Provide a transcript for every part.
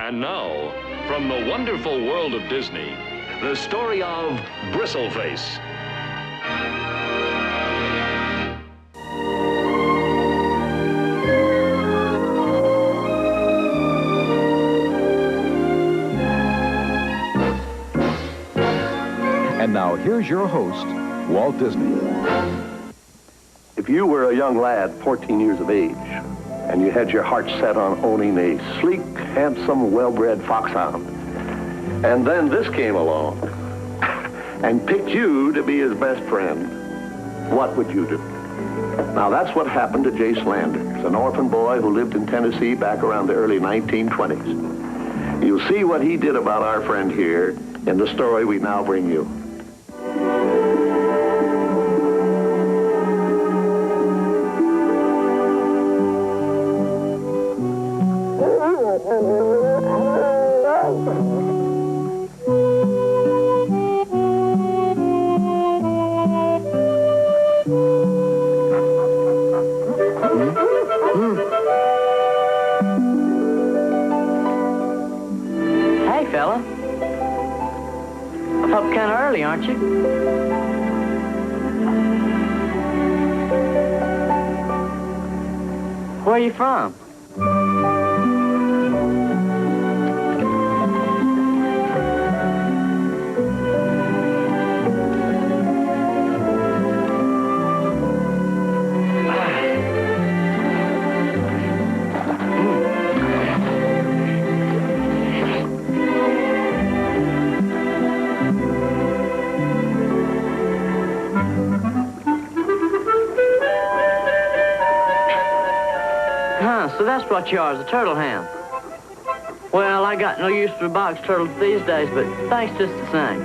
And now, from the wonderful world of Disney, the story of Bristle Face. And now, here's your host, Walt Disney. If you were a young lad, 14 years of age, and you had your heart set on owning a sleek, handsome, well-bred foxhound, and then this came along and picked you to be his best friend, what would you do? Now, that's what happened to Jace Landers, an orphan boy who lived in Tennessee back around the early 1920s. You'll see what he did about our friend here in the story we now bring you. Hey, fella. Up kind of early, aren't you? Where are you from? So that's what you are, a turtle hound. Well, I got no use for box turtles these days, but thanks just the same.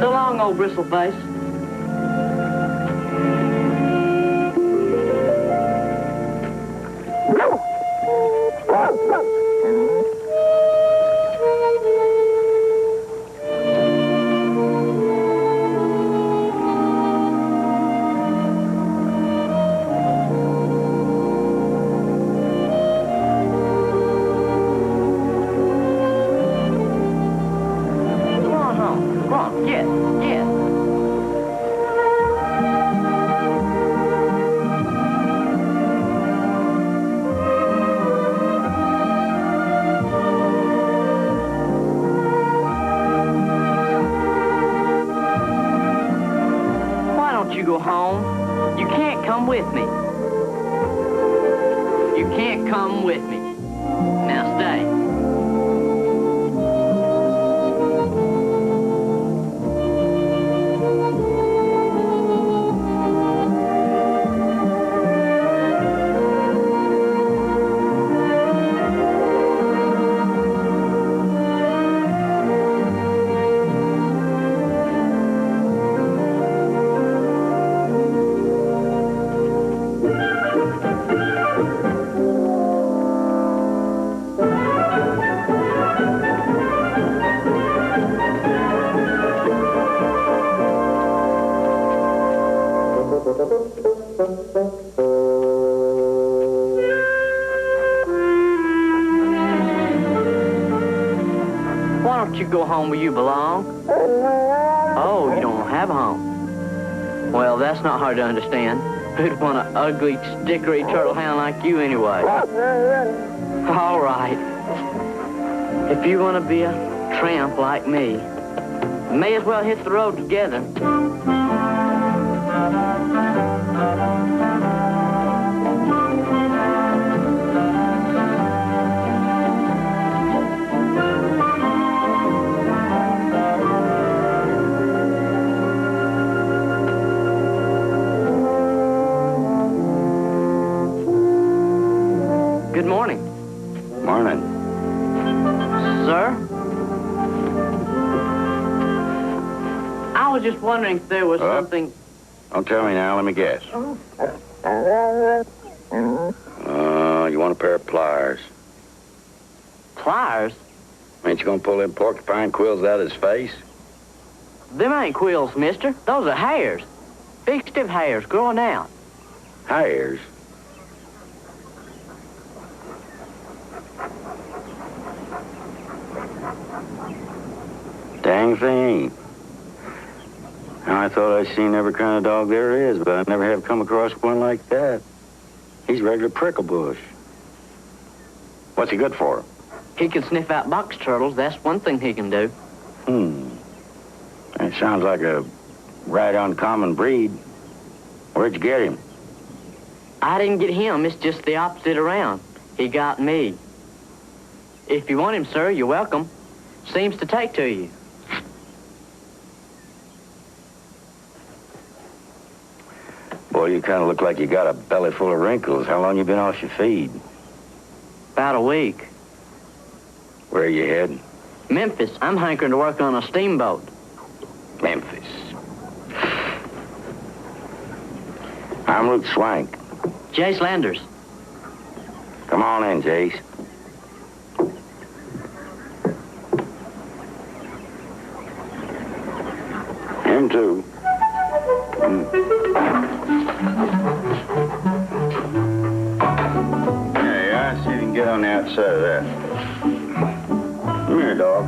So long, old Bristle Face. You go home. You can't come with me. You can't come with me. Now stay. Why don't you go home where you belong? Oh, you don't have a home. Well, that's not hard to understand. Who'd want an ugly, stickery turtle hound like you anyway? All right. If you want to be a tramp like me, we may as well hit the road together. Good morning. Morning. Sir? I was just wondering if there was something... Don't tell me now, let me guess. You want a pair of pliers. Pliers? Ain't you gonna pull them porcupine quills out of his face? Them ain't quills, mister. Those are hairs. Big stiff hairs growing out. Hires? Dang thing. Now, I thought I'd seen every kind of dog there is, but I never have come across one like that. He's regular prickle bush. What's he good for? He can sniff out box turtles. That's one thing he can do. That sounds like a right uncommon breed. Where'd you get him? I didn't get him. It's just the opposite around. He got me. If you want him, sir, you're welcome. Seems to take to you. Boy, you kind of look like you got a belly full of wrinkles. How long you been off your feed? About a week. Where are you heading? Memphis. I'm hankering to work on a steamboat. Memphis. I'm Luke Swank. Jace Landers. Come on in, Jace. Him too. There you are. See if you can get on the outside of that. Come here, dog.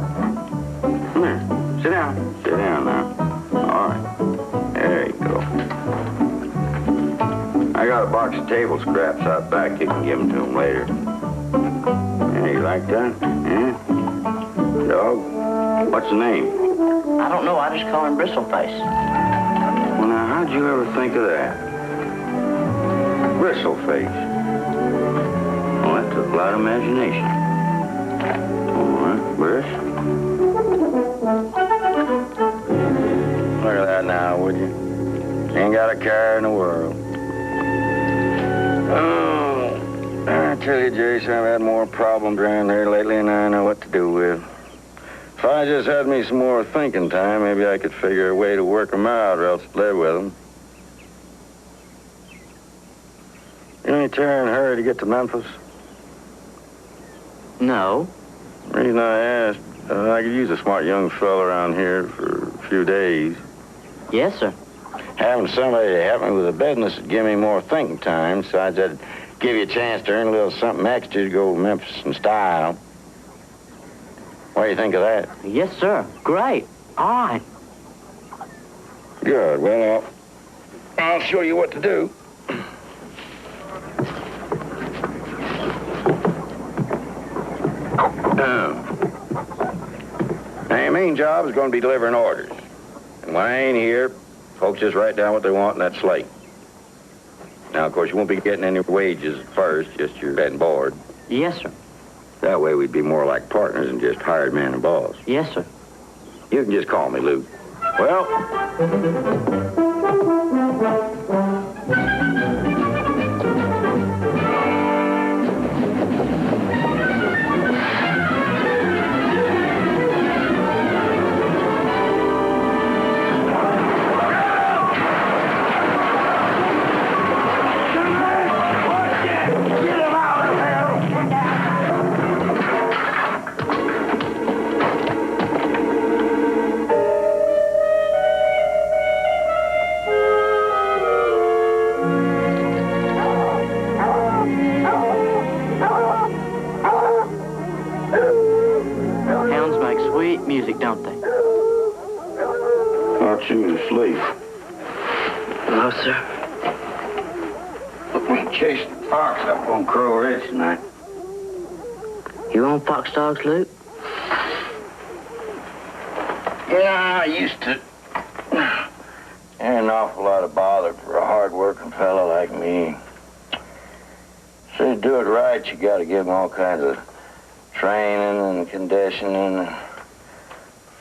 Come here. Sit down. Sit down now. All right. There you go. I got a box of table scraps out back. You can give them to him later. Yeah, you like that? Yeah? Dog? What's the name? I don't know. I just call him Bristle Face. Well, now, how'd you ever think of that? Bristle Face. Well, that took a lot of imagination. All right, Briss. Look at that now, would you? Ain't got a care in the world. Oh, I tell you, Jace, I've had more problems around here lately than I know what to do with. If I just had me some more thinking time, maybe I could figure a way to work them out or else live with them. You ain't tearing in a hurry to get to Memphis? No. The reason I asked, I could use a smart young fella around here for a few days. Yes, sir. Having somebody to help me with the business would give me more thinking time. Besides, I'd give you a chance to earn a little something extra to go to Memphis in style. What do you think of that? Yes, sir. Great. All right. Good. Well, I'll show you what to do. Now, your main job is going to be delivering orders. And when I ain't here, folks just write down what they want in that slate. Now, of course, you won't be getting any wages at first, just your bed and board. Yes, sir. That way we'd be more like partners than just hired man and boss. Yes, sir. You can just call me Luke. Well... Music, don't they? Thought you was asleep. No, sir. We chased the fox up on Crow Ridge tonight. You own fox dogs, Luke? Yeah, I used to. Ain't an awful lot of bother for a hard-working fella like me. So to do it right, you gotta give them all kinds of training and conditioning.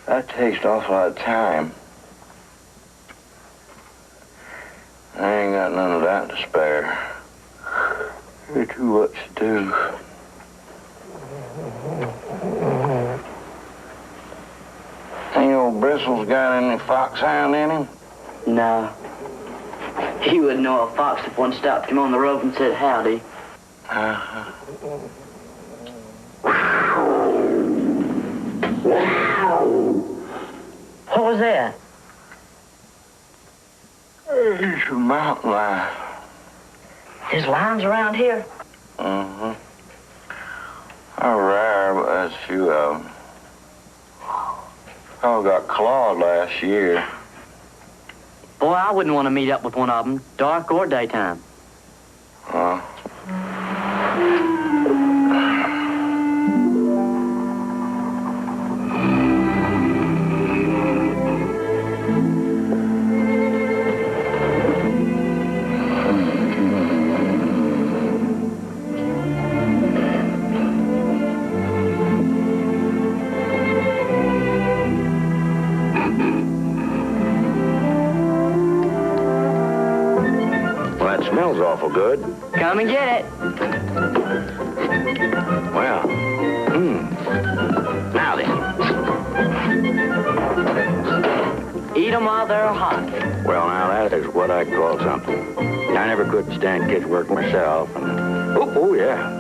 That takes an awful lot of time. I ain't got none of that to spare. There's too much to do. Ain't old Bristle's got any foxhound in him? No. He wouldn't know a fox if one stopped him on the road and said howdy. Uh-huh. What was that? There's a mountain lion. There's lions around here. Mm-hmm. How rare, but there's a few of them. Oh, got clawed last year. Boy, I wouldn't want to meet up with one of them, dark or daytime. Huh? Smells awful good. Come and get it. Well, now then. Eat them while they're hot. Well, now that is what I call something. I never could stand kids work myself. And, oh, yeah.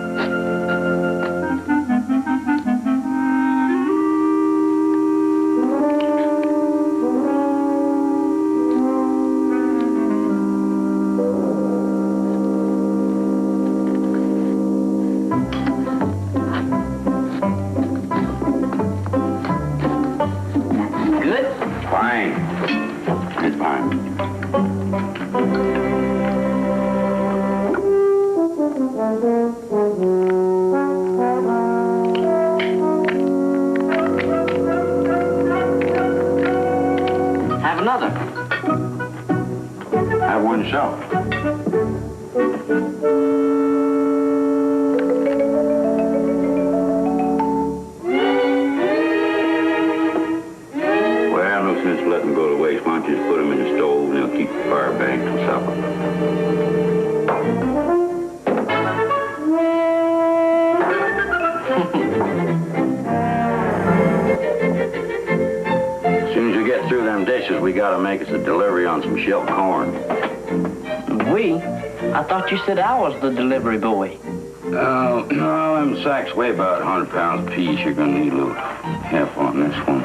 Have one yourself. Well, no sense letting them go to waste. Why don't you just put them in the stove and they'll keep the fire back till supper. Through them dishes, we gotta make us a delivery on some shelled corn. We? I thought you said I was the delivery boy. No, them sacks weigh about 100 pounds apiece. You're gonna need a little help on this one.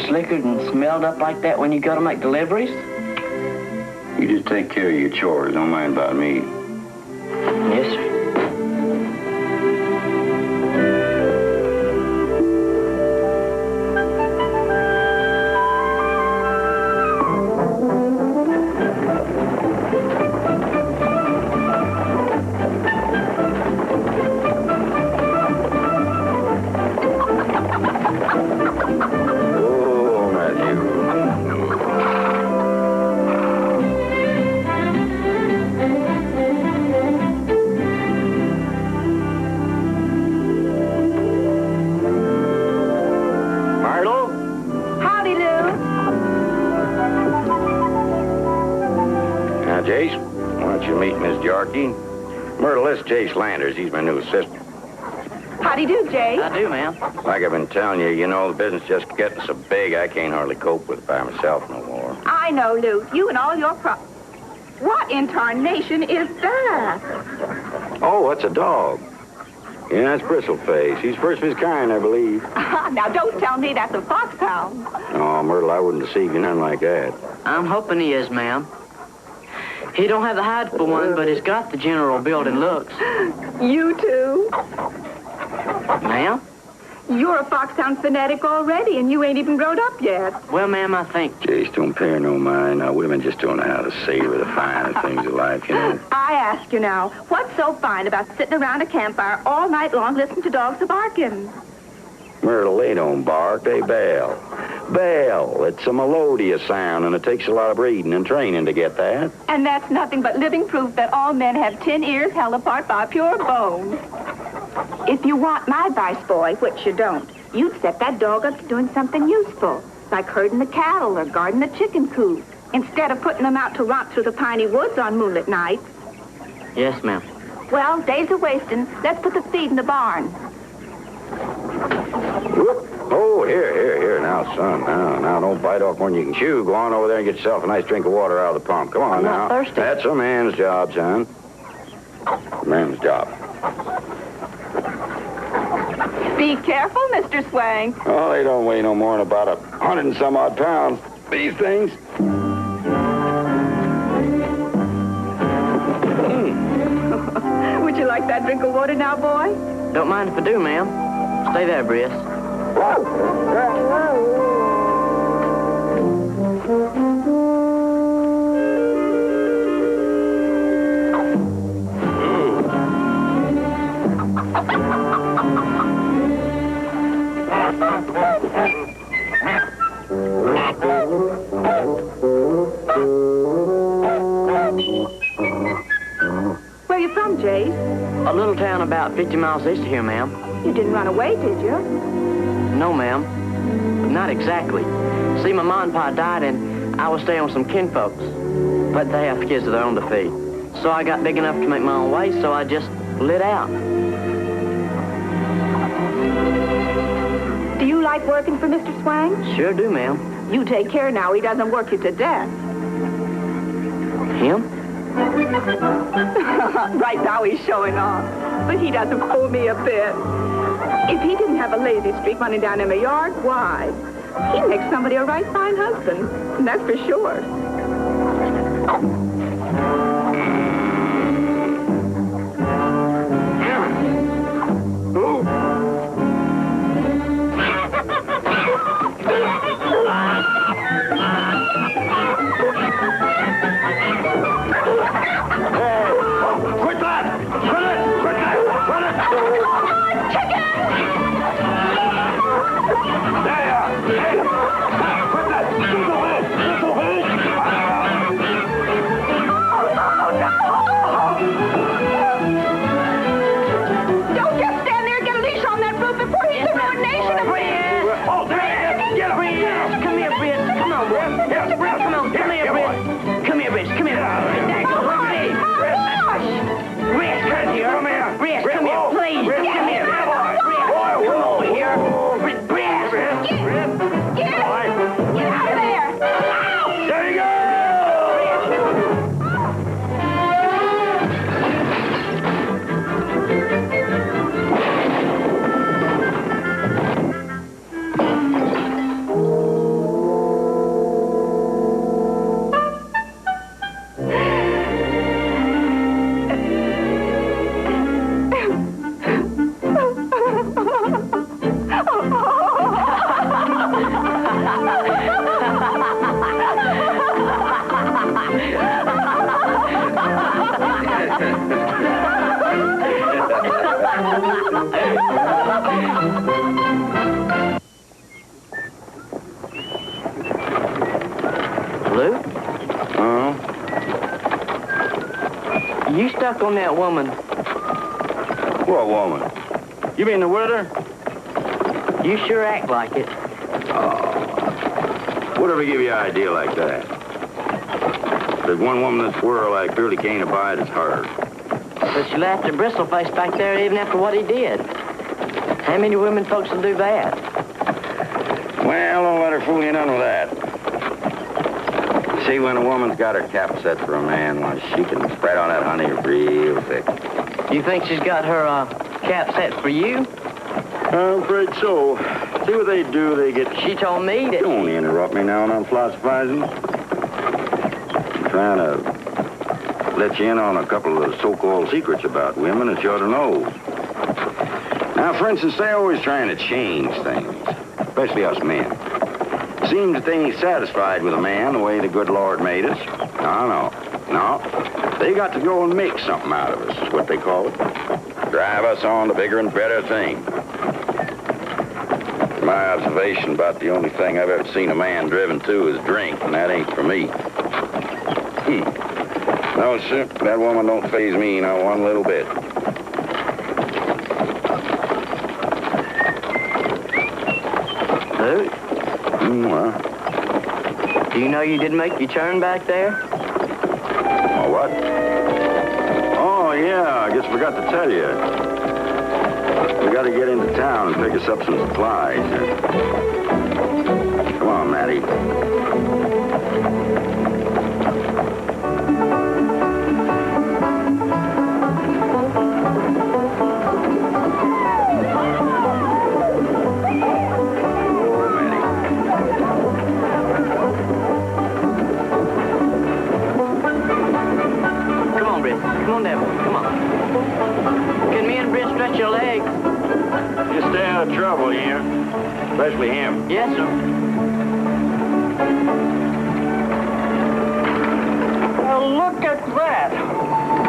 Slickered and smelled up like that when you go to make deliveries? You just take care of your chores. Don't mind about me. Yes, sir. Jace, why don't you meet Miss Jarkey? Myrtle, this Jace Landers. He's my new assistant. Howdy do, Jace. I do, ma'am. Like I've been telling you, the business just getting so big, I can't hardly cope with it by myself no more. I know, Lou. You and all your What in tarnation is that? Oh, that's a dog. Yeah, that's Bristle Face. He's first of his kind, I believe. Now, don't tell me that's a foxhound. Oh, Myrtle, I wouldn't deceive you, nothing like that. I'm hoping he is, ma'am. He don't have the hide for one, but he's got the general build and looks. You too? Ma'am? You're a foxhound fanatic already, and you ain't even grown up yet. Well, ma'am, I think... Jace, don't pay her no mind. Now, women just don't know how to savor the finer things of life, I ask you now, what's so fine about sitting around a campfire all night long listening to dogs a-barking? Myrtle, they don't bark, they bail. Bail, it's a melodious sound, and it takes a lot of breeding and training to get that. And that's nothing but living proof that all men have 10 ears held apart by pure bone. If you want my advice, boy, which you don't, you'd set that dog up to doing something useful, like herding the cattle or guarding the chicken coop. instead of putting them out to romp through the piney woods on moonlit nights. Yes, ma'am. Well, days are wasting. Let's put the feed in the barn. Whoop. Oh, here. Now, son, now, don't bite off more than you can chew. Go on over there and get yourself a nice drink of water out of the pump. Come on I'm now. not thirsty. That's a man's job, son. A man's job. Be careful, Mr. Swang. Oh, they don't weigh no more than about 100 and some odd pounds, these things. Would you like that drink of water now, boy? Don't mind if I do, ma'am. Stay there, Briss. Where you from, Jace? A little town about 50 miles east of here, ma'am. You didn't run away, did you? No, ma'am. Not exactly. See, my mom and pa died, and I was staying with some kinfolks. But they have kids of their own to feed. So I got big enough to make my own way, so I just lit out. Do you like working for Mr. Swang? Sure do, ma'am. You take care now he doesn't work you to death. Him? Right now he's showing off. But he doesn't fool me a bit. If he didn't have a lazy streak running down in my yard, why? He'd make somebody a right fine husband. And that's for sure. Quit that! Quit it! Quit that! Quit it! There you are! Hey! Quit that! Little bit! Little bit! Don't just stand there and get a leash on that brute before he's a ruination of me. Oh, there he is! Get him! Come here, Briss. Come on, boy. Yes, Briss! Come on, come here, Briss. Come here, Briss. Come here. Briss, come here. Come here! Briss, come here, please. Briss, Come here. come here, boy. Briss, Boy, come over here. Briss. Get out of there. There you go! Lou? You stuck on that woman. What woman? You mean the widow? You sure act like it. Whatever give you an idea like that? There's one woman in this world I clearly can't abide, it's her. But she laughed at Bristle Face back there even after what he did. How many women folks will do that? Well, don't let her fool you none with that. See, when a woman's got her cap set for a man, well, she can spread on that honey real thick. You think she's got her cap set for you? I'm afraid so. See what they do, they get... She told me that... Don't interrupt me now when I'm philosophizing. I'm trying to let you in on a couple of so-called secrets about women that you ought to know. Now, for instance, they're always trying to change things, especially us men. Seems that they ain't satisfied with a man the way the good Lord made us. No. They got to go and make something out of us, is what they call it. Drive us on to bigger and better things. My observation, about the only thing I've ever seen a man driven to is drink, and that ain't for me. No, sir, that woman don't faze me not one little bit. Lou? Well, Do you know you didn't make your turn back there? Oh, what? Oh, yeah, I guess I forgot to tell you. We got to get into town and pick us up some supplies. Come on, Matty. Come on, Devil. Come on. Can me and Britt stretch your legs? Just stay out of trouble here. Especially him. Yes, sir. Well, look at that.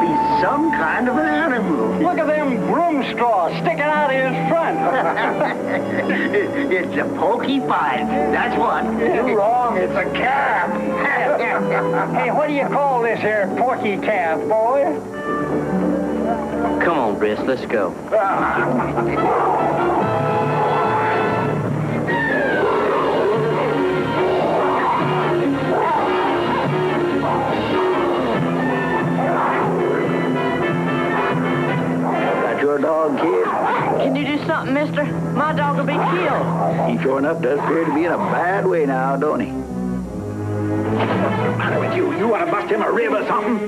He's some kind of an animal. Look at them broom straws sticking out of his front. It's a porcupine. That's what. You're wrong. It's a calf. Hey, what do you call this here porky calf, boy? Come on, Briss, let's go. That your dog, kid? Can you do something, mister? My dog will be killed. He sure enough does appear to be in a bad way now, don't he? What's the matter with you? You want to bust him a rib or something?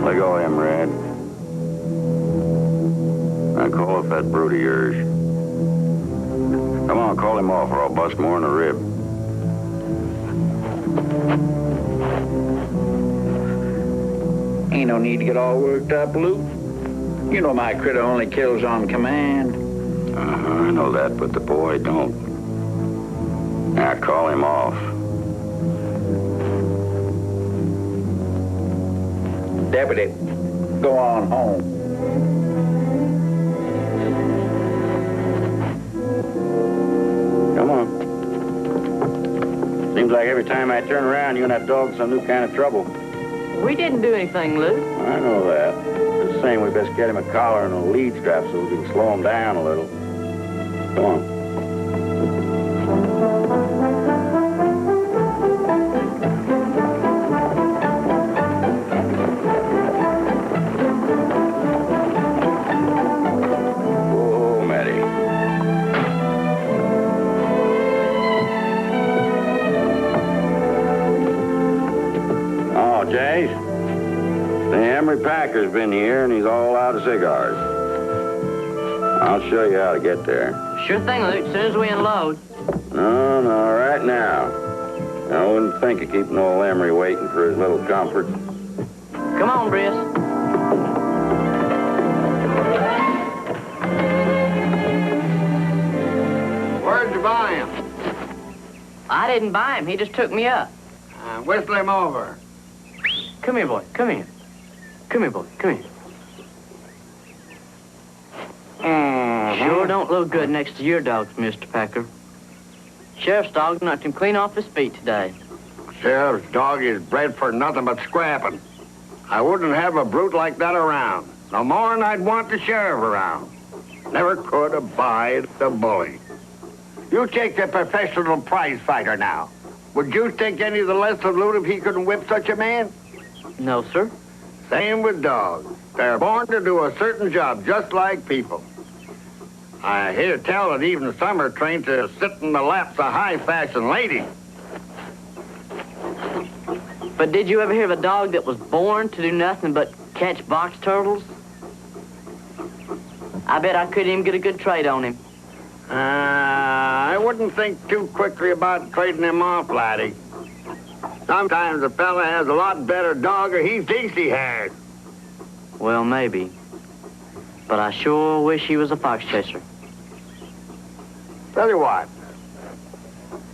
Let go of him, Red. Now call up that brute of yours. Come on, call him off or I'll bust more in the rib. Ain't no need to get all worked up, Luke. You know my critter only kills on command. I know that, but the boy don't. Now call him off. Deputy, go on home. Come on. Seems like every time I turn around, you and that dog's some new kind of trouble. We didn't do anything, Luke. I know that. Just saying we best get him a collar and a lead strap so we can slow him down a little. Come on. Jace, the Emery Packer's been here, and he's all out of cigars. I'll show you how to get there. Sure thing, Luke, as soon as we unload. No, right now. I wouldn't think of keeping old Emery waiting for his little comfort. Come on, Briss. Where'd you buy him? I didn't buy him. He just took me up. Whistle him over. Come here, boy. Come here. Come here, boy. Come here. Sure don't look good next to your dogs, Mr. Packer. Sheriff's dog knocked him clean off his feet today. Sheriff's dog is bred for nothing but scrapping. I wouldn't have a brute like that around. No more than I'd want the sheriff around. Never could abide the bully. You take the professional prize fighter now. Would you think any of the less of Loot if he couldn't whip such a man? No, sir. Same with dogs. They're born to do a certain job, just like people. I hear tell that even some are trained to sit in the laps of high-fashion ladies. But did you ever hear of a dog that was born to do nothing but catch box turtles? I bet I couldn't even get a good trade on him. I wouldn't think too quickly about trading him off, laddie. Sometimes a fella has a lot better dog or he thinks he has. Well, maybe. But I sure wish he was a fox chaser. Tell you what.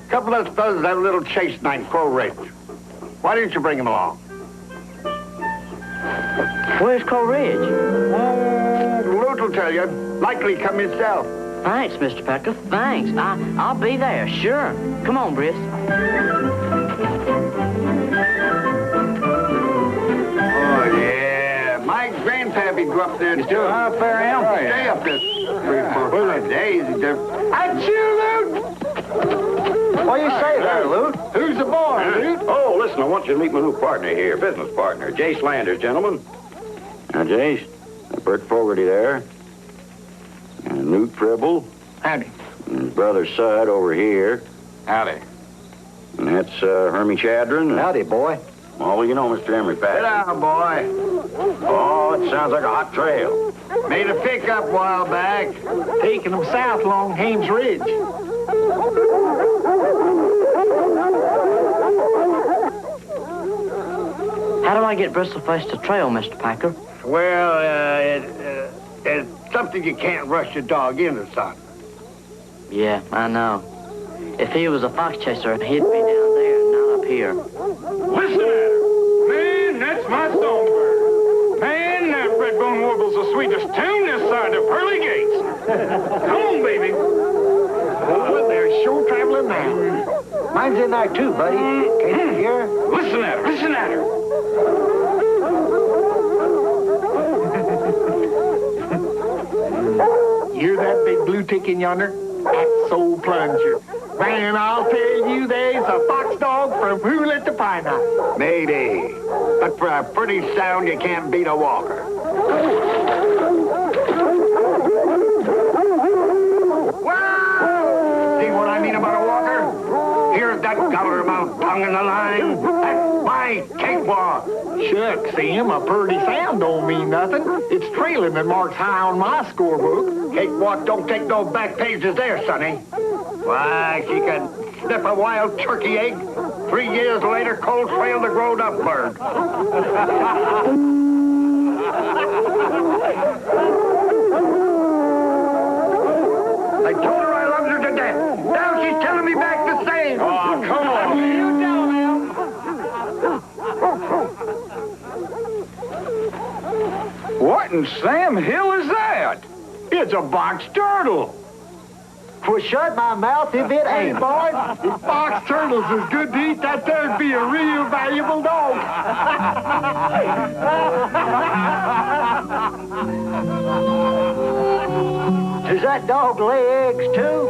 A couple of us fellas have a little chase night in Crow Ridge. Why didn't you bring him along? Where's Crow Ridge? Lute will tell you. Likely come himself. Thanks, Mr. Packer. Thanks. I'll be there, sure. Come on, Briss. Oh, yeah. My grandpappy grew up there, too. Up there, Al? Stay up this 3, 4, 5 days. Achoo, Lute! What do you say there, Luke? Who's the boy, Luke? Oh, listen, I want you to meet my new partner here, business partner, Jace Landers, gentlemen. Now, Jace, Bert Fogarty there. And Newt Fribble. Howdy. And his brother Sud over here. Howdy. And that's Hermie Chadron. Howdy, boy. Oh, you know Mr. Emery Patton. Sit down, boy. Oh, it sounds like a hot trail. Made a pickup a while back. Taking them south along Hames Ridge. How do I get Bristle Face to trail, Mr. Packer? Well, it's something you can't rush your dog into, son. Yeah, I know. If he was a fox chaser, he'd be down there, not up here. Listen at her. Man, that's my songbird. Man, that redbone warble's the sweetest tune this side of Parley gates. Come on, baby. Over there, sure traveling now. Mine's in there too, buddy. Can't you hear? Listen at her. Listen at her. Hear that big blue tick in yonder? That's Soul Plunger. Man, I'll tell you, there's a fox dog from Hewlett to Pine Knot. Maybe. But for a pretty sound, you can't beat a walker. Wow! See what I mean about a walker? Here's that gobber-mouth tongue in the line. That's my cakewalk. Shucks, Sam, a pretty sound don't mean nothing. It's trailing that marks high on my scorebook. Cakewalk don't take no back pages there, sonny. Why, she can sniff a wild turkey egg. 3 years later, cold trail the grown-up bird. I told her I loved her to death. Now she's telling me back the same. Oh, come on. You tell him. What in Sam Hill is that? It's a box turtle. Well, shut my mouth if it ain't, boy. If box turtles is good to eat, that there'd be a real valuable dog. Does that dog lay eggs, too?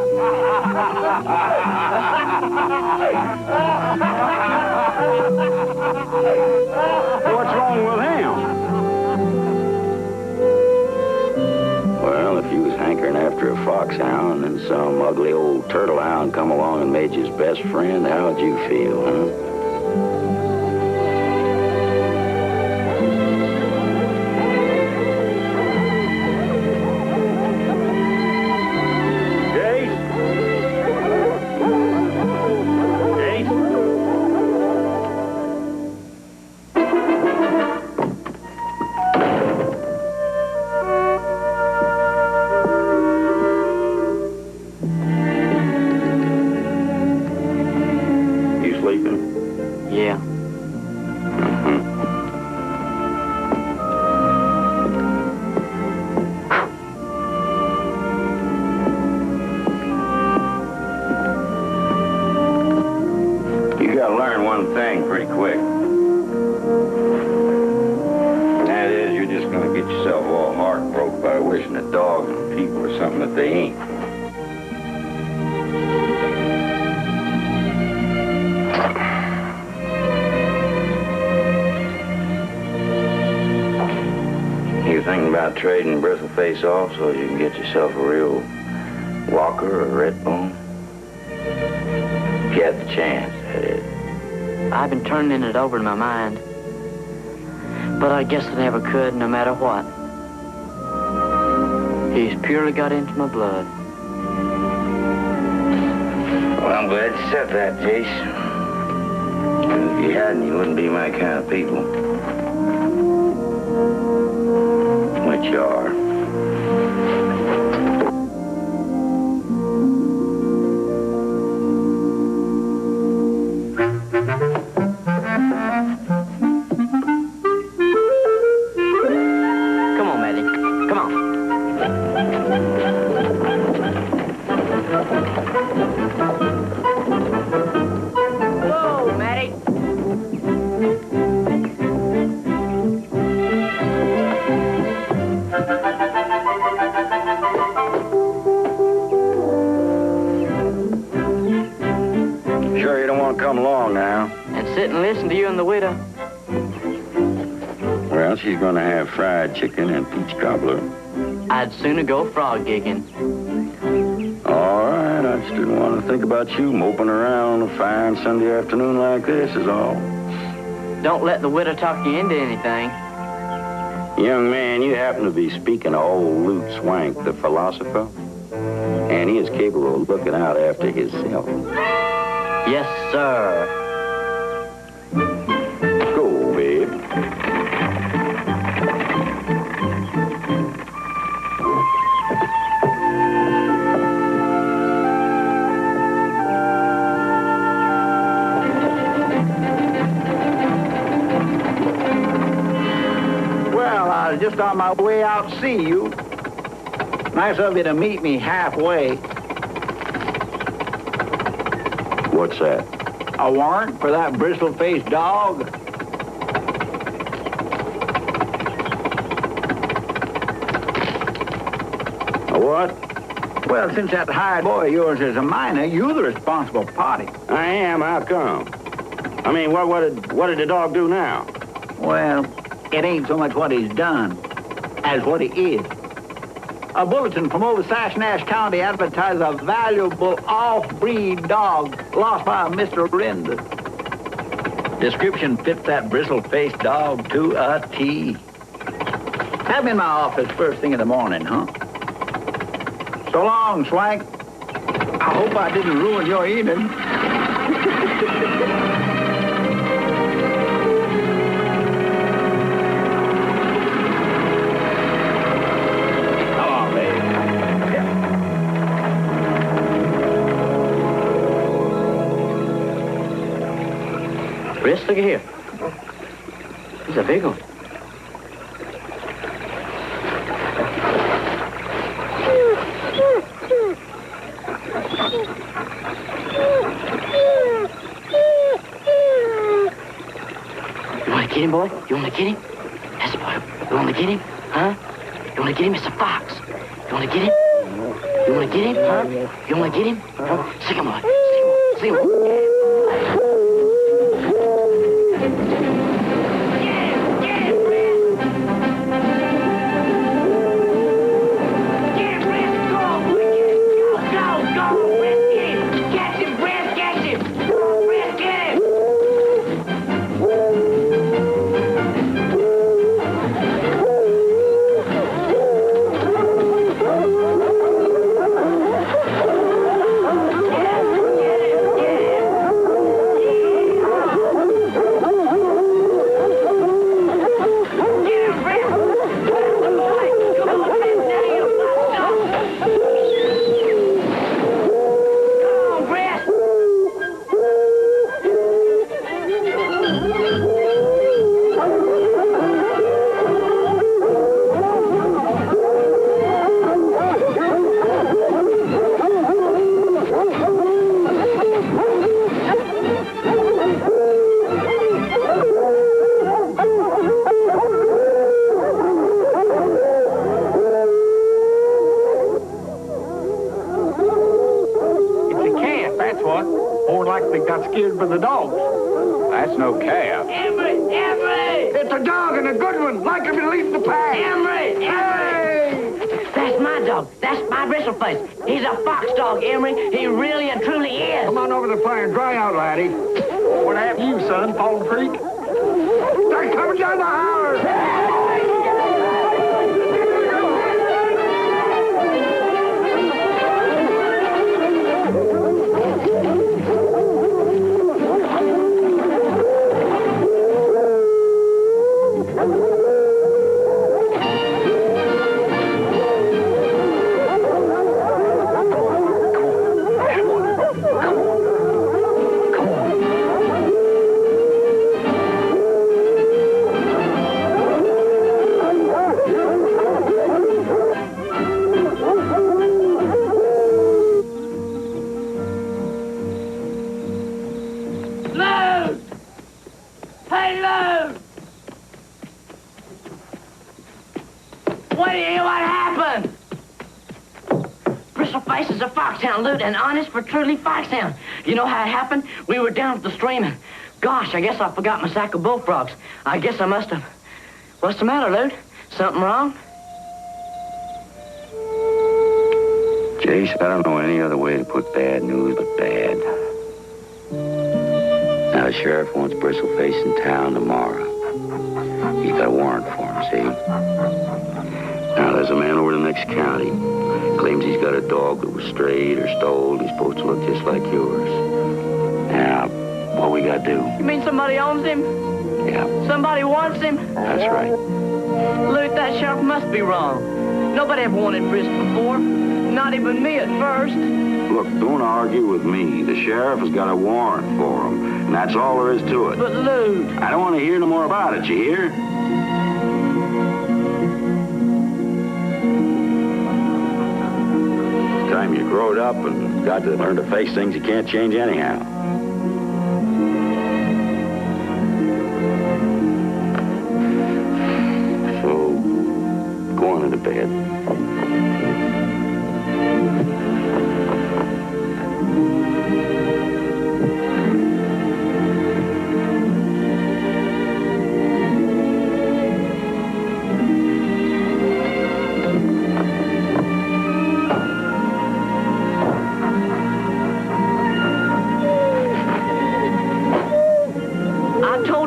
What's wrong with him? Well, if you was hankering after a foxhound and some ugly old turtle hound come along and made you his best friend, how'd you feel, huh? Jace? Jace? You sleeping? Yeah. You gotta learn one thing pretty quick. And that is, you're just gonna get yourself all heartbroken by wishing that dogs and people are something that they ain't. You thinking about trading Bristle Face off so you can get yourself a real walker or redbone? If you had the chance, that is. I've been turning it over in my mind. But I guess I never could, no matter what. He's purely got into my blood. Well, I'm glad you said that, Jace. If you hadn't, you wouldn't be my kind of people. Which you are. Come on, Maddie. Come on. Whoa, Maddie. I'll come along now. And sit and listen to you and the widow. Well, she's gonna have fried chicken and peach cobbler. I'd sooner go frog gigging. All right, I just didn't want to think about you moping around on a fine Sunday afternoon like this is all. Don't let the widow talk you into anything. Young man, you happen to be speaking of old Luke Swank, the philosopher? And he is capable of looking out after himself. Yes, sir. Go, babe. Well, I was just on my way out to see you. Nice of you to meet me halfway. What's that? A warrant for that bristle-faced dog? A what? Well, since that hired boy of yours is a minor, you're the responsible party. I am. How come? I mean, what did the dog do now? Well, it ain't so much what he's done as what he is. A bulletin from over Sasquatch County advertised a valuable off-breed dog lost by a Mr. Render. Description fits that bristle-faced dog to a T. Have him in my office first thing in the morning, huh? So long, Swank. I hope I didn't ruin your evening. Briss, look at here. He's a big one. You want to get him, boy? You want to get him? Yes, boy. You want to get him? Huh? You want to get him? It's a fox. You want to get him? You want to get him? Huh? You want to get him? Huh? Sick him, boy. Sick him. Sick him. Scared by the dogs. That's no calf. Emery! It's a dog and a good one, like him to lead the pack. Emery! Hey! That's my dog. That's my Bristle Face. He's a fox dog, Emery. He really and truly is. Come on over the fire and dry out, laddie. What happened to you, son? Fallen Creek? They're coming down the holler. Bristle Face is a foxhound, Lute, and honest for truly foxhound. You know how it happened? We were down at the stream and, gosh, I guess I forgot my sack of bullfrogs. I guess I must have. What's the matter, Lute? Something wrong? Jace, I don't know any other way to put bad news but bad. Now, the sheriff wants Bristle Face in town tomorrow. He's got a warrant for him, see? Now, there's a man over in the next county. Claims he's got a dog that was strayed or stole. He's supposed to look just like yours. Now, what we got to do? You mean somebody owns him? Yeah. Somebody wants him? That's right. Lute, that sheriff must be wrong. Nobody ever wanted Bristle before. Not even me at first. Look, don't argue with me. The sheriff has got a warrant for him, and that's all there is to it. But, Lute... I don't want to hear no more about it, you hear? It's time you growed up and got to learn to face things you can't change anyhow. So, go on into bed.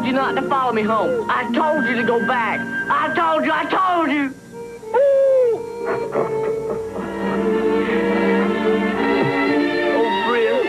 Not to follow me home. I told you to go back. I told you. Oh, Briss.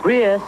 Briss.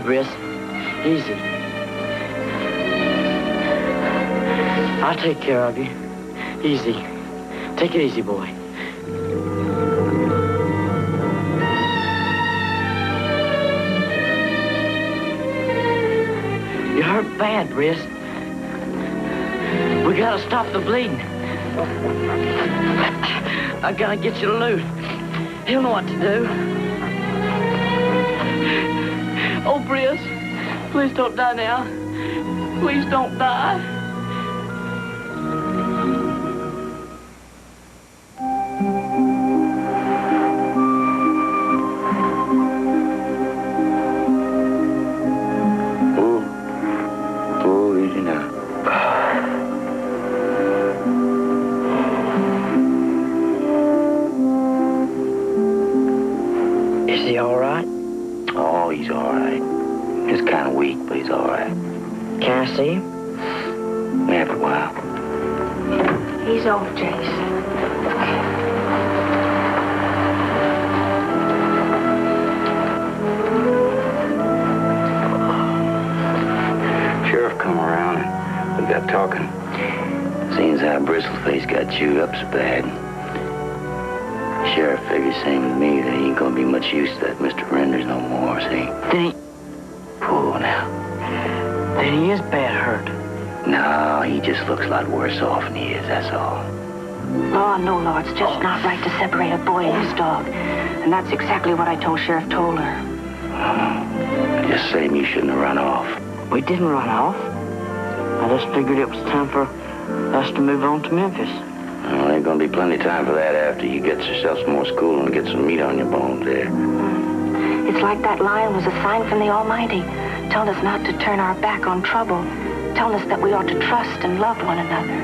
Briss. Easy. I'll take care of you. Easy. Take it easy, boy. You hurt bad, Briss. We gotta stop the bleeding. I gotta get you loose. He'll know what to do. Oh, Briss, please don't die now. Please don't die. Oh, easy now. Is he all right? Oh, he's all right. He's kind of weak, but he's all right. Can I see him? After a while. He's off, Jace. Sheriff come around and we got talking. Seems how Bristle Face got chewed up so bad. Sheriff figures same as me that he ain't gonna be much use to that Mr. Renders no more, see? Then he... Poor now. Then he is bad hurt. No, he just looks a lot worse off than he is, that's all. Law and no law, it's just not right to separate a boy and his dog. And that's exactly what I told Sheriff Toller. Just saying you shouldn't have run off. We didn't run off. I just figured it was time for us to move on to Memphis. Well, ain't gonna be plenty of time for that after you get yourself some more school and get some meat on your bones there. It's like that lion was a sign from the Almighty, telling us not to turn our back on trouble, telling us that we ought to trust and love one another.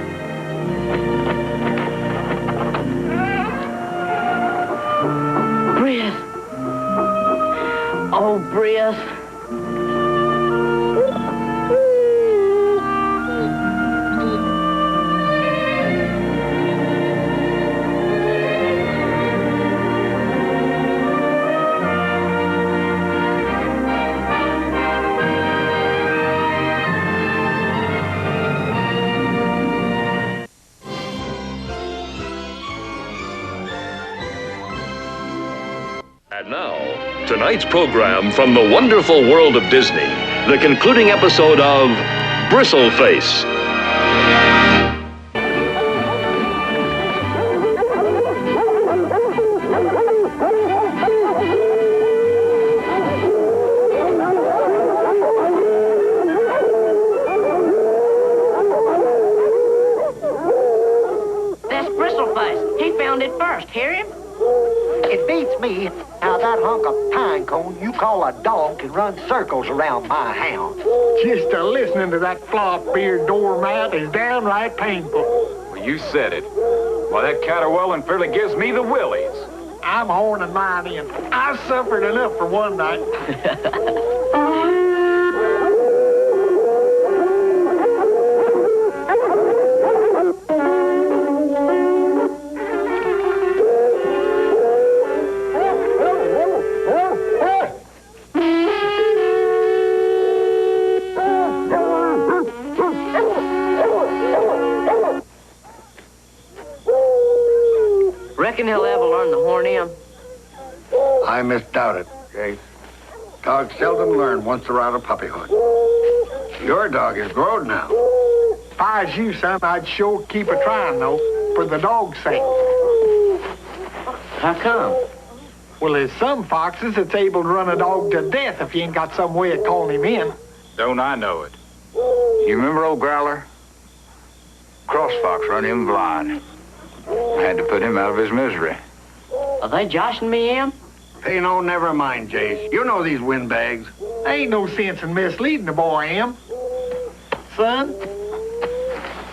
Briss. Oh, Briss. And now, tonight's program from the wonderful world of Disney, the concluding episode of Bristle Face. That's Bristle Face. He found it first. Hear him? It beats me how that hunk of pine cone you call a dog can run circles around my hound. Just listening to that flop-eared doormat is downright painful. Well, you said it. Well, that caterwauling fairly gives me the willies. I'm horning mine in. I suffered enough for one night. Reckon he'll ever learn to horn in? I misdoubt it, Jace. Dogs seldom learn once they're out of puppyhood. Your dog is grown now. If I was you, son, I'd sure keep a trying, though, for the dog's sake. How come? Well, there's some foxes that's able to run a dog to death if you ain't got some way of calling him in. Don't I know it? You remember old Growler? Crossfox run him blind. Had to put him out of his misery. Are they joshing me in? Hey, no, never mind, Jace. You know these windbags. Ain't no sense in misleading the boy, Em. Son,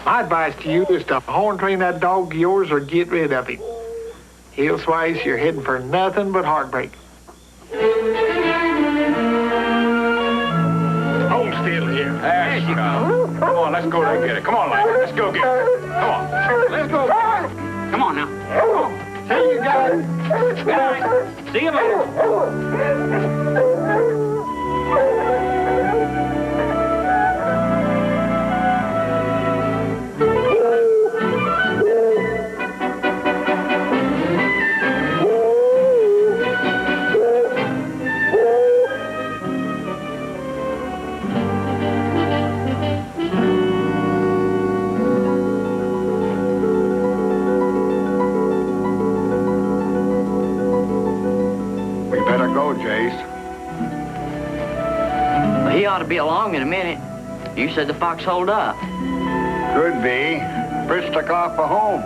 my advice to you is to horn train that dog of yours or get rid of him. Elsewise, you're heading for nothing but heartbreak. Hold still here. There she comes. Come on, let's go there and get it. Come on, lady. Let's go get it. Come on. Let's go. Come on now. Come on. See you guys. Good night. See you later. Jace. Well, he ought to be along in a minute. You said the fox holed up. Could be. Briss took off for home.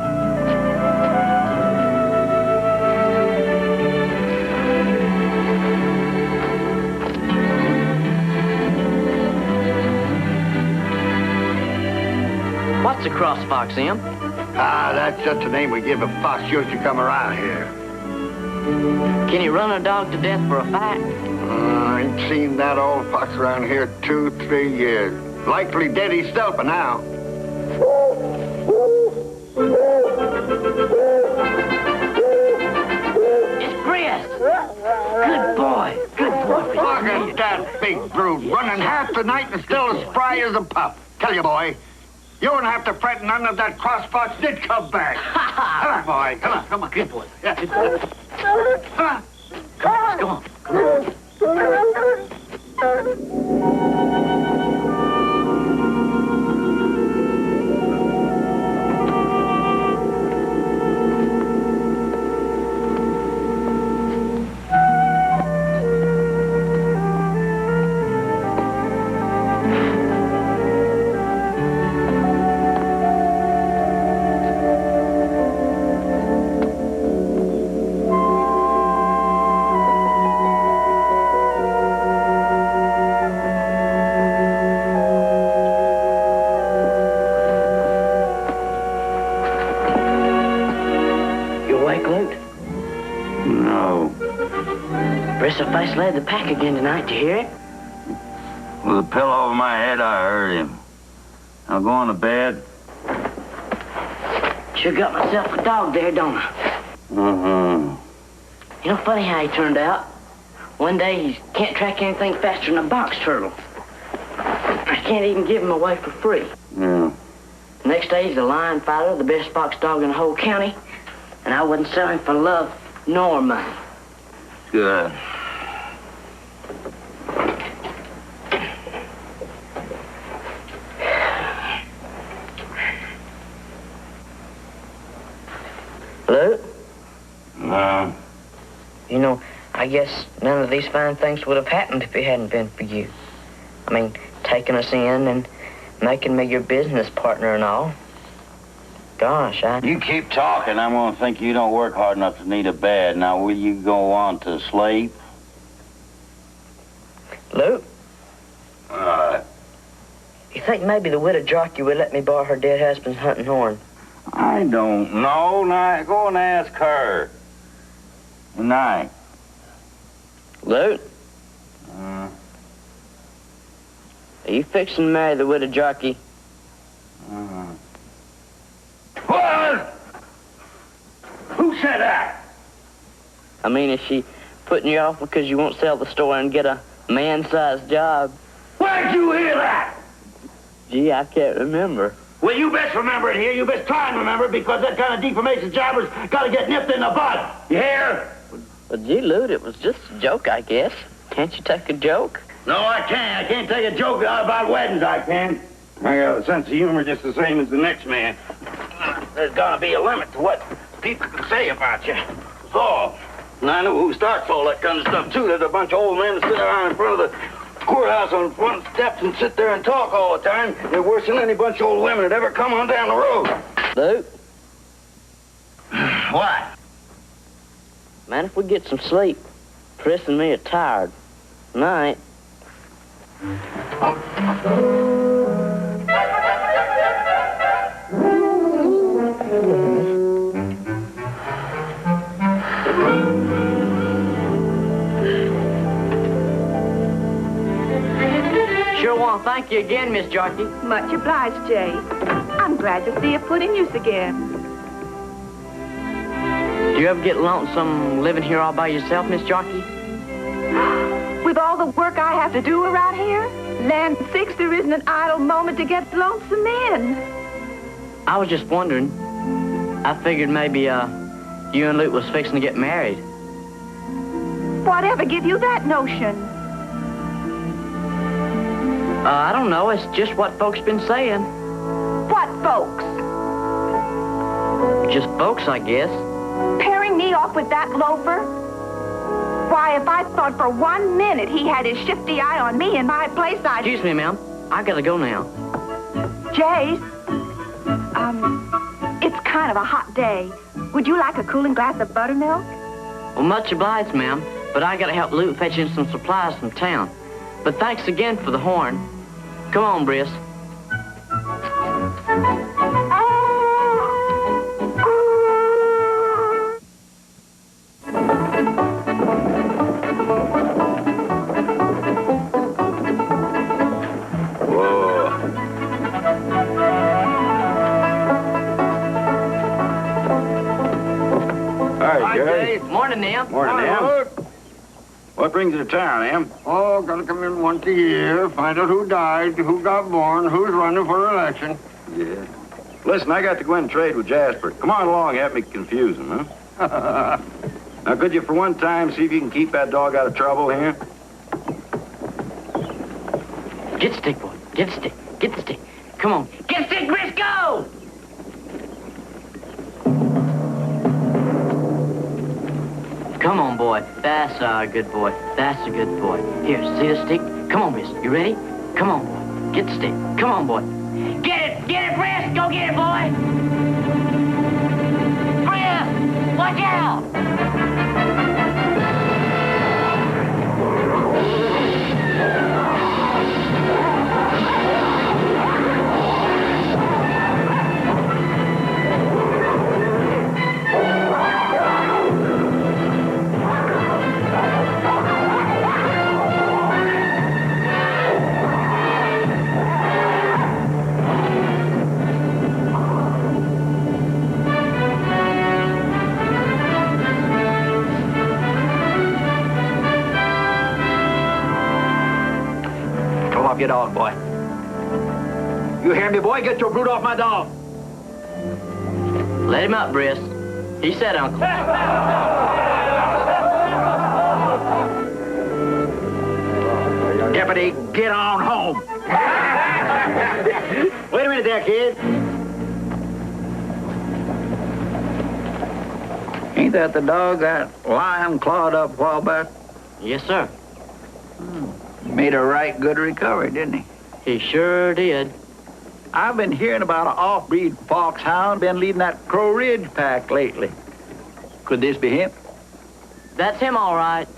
What's a cross fox, Em? Ah, that's just the name we give a fox should you come around here. Can he run a dog to death for a fight? I ain't seen that old fox around here 2-3 years. Likely dead himself by now. It's Briss! Good boy. Good boy. Look at that big brute running half the night and still as spry as a pup. Tell you, boy, you won't have to fret none of that cross fox did come back. Come on, boy. Come on. Good boy. Yeah. Good boy. Come on. Come on. Bristle Face led the pack again tonight. Did you hear it? With a pillow over my head, I heard him. Now go on to bed. Sure got myself a dog there, don't I? You know, funny how he turned out. One day he can't track anything faster than a box turtle. I can't even give him away for free. Yeah. The next day he's a lion fighter, the best box dog in the whole county, and I wouldn't sell him for love nor money. Good. Luke? No. You know, I guess none of these fine things would have happened if it hadn't been for you. I mean, taking us in and making me your business partner and all. Gosh, You keep talking, I'm gonna think you don't work hard enough to need a bed. Now, will you go on to sleep? Luke, All right. you think maybe the widow jockey would let me borrow her dead husband's hunting horn? I don't know. Now, go and ask her. Good night. Luke? Are you fixing to marry the widow jockey? What? Who said that? I mean, is she putting you off because you won't sell the store and get a man-sized job? Where'd you hear that? Gee, I can't remember. Well, you best remember it here. You best try and remember it, because that kind of defamation jobber's got to get nipped in the bud. You hear? Well, gee, Luke, it was just a joke, I guess. Can't you take a joke? No, I can't. I can't take a joke about weddings, I can. I got a sense of humor just the same as the next man. There's got to be a limit to what people can say about you. So, and I know who starts all that kind of stuff, too. There's a bunch of old men that sit around in front of the courthouse on front steps and sit there and talk all the time. They're worse than any bunch of old women that ever come on down the road. Luke? What? Man, if we get some sleep, Chris and me are tired. Night. Sure want to thank you again, Miss Jockey. Much obliged, Jace. I'm glad to see you put in use again. Do you ever get lonesome living here all by yourself, Miss Jockey? With all the work I have to do around here, land sakes, there isn't an idle moment to get lonesome in. I was just wondering. I figured maybe, you and Luke was fixing to get married. Whatever give you that notion? I don't know. It's just what folks been saying. What folks? Just folks, I guess. Pairing me off with that loafer? Why, if I thought for 1 minute he had his shifty eye on me in my place, I'd... Excuse me, ma'am. I gotta go now. Jace, it's kind of a hot day. Would you like a cooling glass of buttermilk? Well, much obliged, ma'am, but I gotta help Lou fetch in some supplies from town. But thanks again for the horn. Come on, Briss. Morning, Em. Morning, Em. What brings you to town, Em? Oh, gotta come in once a year, find out who died, who got born, who's running for election. Yeah. Listen, I got to go in and trade with Jasper. Come on along, have me confuse him, huh? Now, could you, for one time, see if you can keep that dog out of trouble here? Get the stick, boy. Get the stick. Get the stick. Come on. Get the stick, Briss, go! Come on, boy. That's a good boy. That's a good boy. Here, see the stick? Come on, Briss. You ready? Come on, boy. Get the stick. Come on, boy. Get it! Get it, Briss! Go get it, boy! Briss! Watch out! Off your dog, boy. You hear me, boy? Get your brute off my dog. Let him up, Briss. He said, Uncle. Deputy, get on home. Wait a minute there, kid. Ain't that the dog that lion clawed up a while back? Yes, sir. Made a right good recovery, didn't he? He sure did. I've been hearing about an off-breed foxhound been leading that Crow Ridge pack lately. Could this be him? That's him, all right.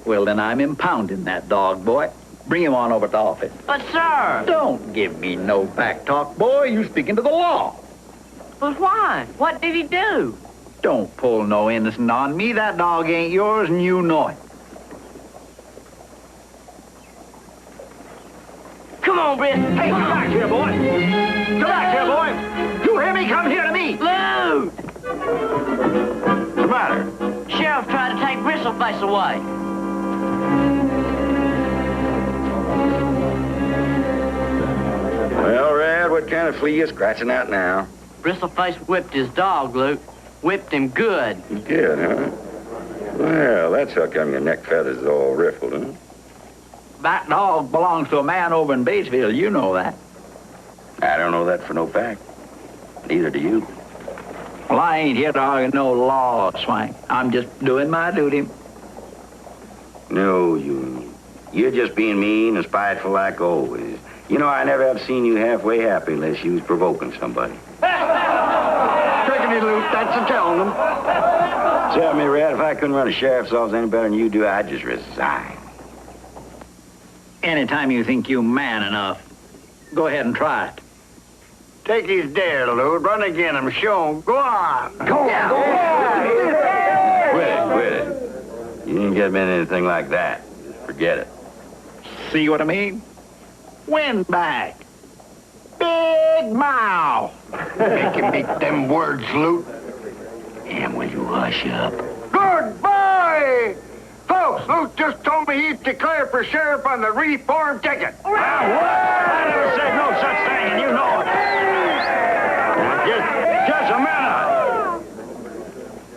Well, then I'm impounding that dog, boy. Bring him on over to the office. But, sir... Don't give me no back talk, boy. You speaking to the law. But why? What did he do? Don't pull no innocent on me. That dog ain't yours, and you know it. Come on, Briss. Hey, come back here, boy. Come back here, boy. You hear me? Come here to me. Lou! What's the matter? Sheriff tried to take Bristle Face away. Well, Rad, what kind of flea you scratching out now? Bristle Face whipped his dog, Luke. Whipped him good. Good, huh? Well, that's how come your neck feathers is all riffled, huh? That dog belongs to a man over in Batesville. You know that. I don't know that for no fact. Neither do you. Well, I ain't here to argue no law, Swank. I'm just doing my duty. No, you're just being mean and spiteful like always. You know, I never have seen you halfway happy unless you was provoking somebody. Taking it, Luke. That's a telling them. Tell me, Red, if I couldn't run a sheriff's office any better than you do, I'd just resign. Anytime you think you man enough, go ahead and try it. Take his dare, Luke. Run again him. Show him. Go on. Go on. Quit it. You ain't get me anything like that. Forget it. See what I mean? Windbag. Big mouth. Make him make them words, Luke. And will you hush up? Good boy! Folks, Luke just told me he'd declare for sheriff on the reform ticket. I never said no such thing, and you know it. Now, just a minute.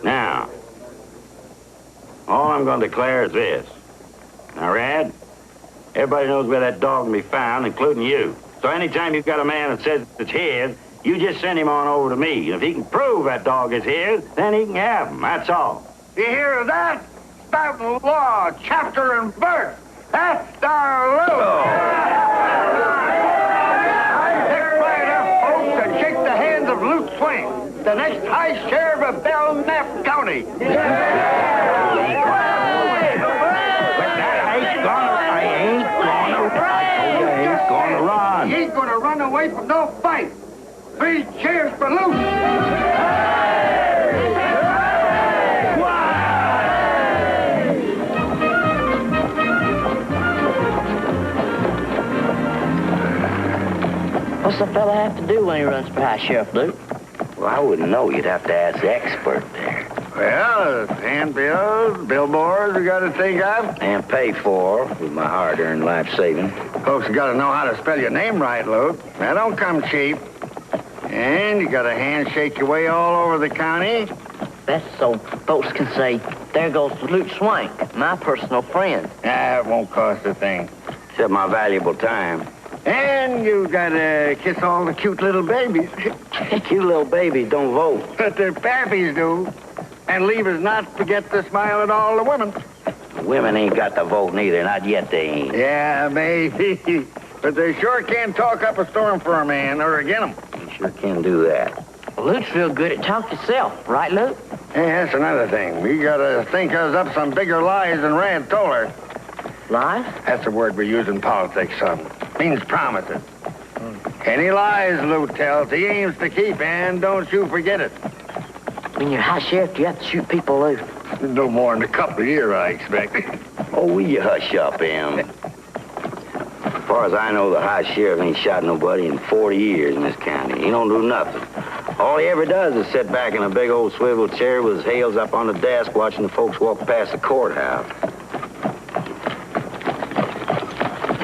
Now, all I'm going to declare is this. Now, Rad, everybody knows where that dog can be found, including you. So anytime you've got a man that says it's his, you just send him on over to me. And if he can prove that dog is his, then he can have him. That's all. You hear of that? out in law, chapter and verse. That's our Lou. I declare enough folks to shake the hands of Luke Swain, the next High Sheriff of Belknap County. He ain't gonna run away from no fight. 3 cheers for Luke. What's a fella have to do when he runs for high sheriff, Luke? Well, I wouldn't know. You'd have to ask the expert there. Well, handbills, billboards we got to think of. And pay for with my hard-earned life savings. Folks got to know how to spell your name right, Luke. That don't come cheap. And you got to handshake your way all over the county. That's so folks can say, there goes Luke Swank, my personal friend. It won't cost a thing. Except my valuable time. And you got to kiss all the cute little babies. Cute little babies don't vote. But their pappies do. And leave us not forget to smile at all the women. Women ain't got the vote neither. Not yet they ain't. Yeah, maybe. But they sure can talk up a storm for a man or again him. They sure can do that. Well, Luke's real good at talk yourself, right, Luke? Yeah, that's another thing. We got to think us up some bigger lies than Rand told her. Lies? That's the word we use in politics, son. Means promises. Any lies Luke tells, he aims to keep, and don't you forget it. When you're high sheriff, you have to shoot people loose. No more than a couple of years, I expect. Oh, will you hush up, Em? As far as I know, the high sheriff ain't shot nobody in 40 years in this county. He don't do nothing. All he ever does is sit back in a big old swivel chair with his heels up on the desk watching the folks walk past the courthouse.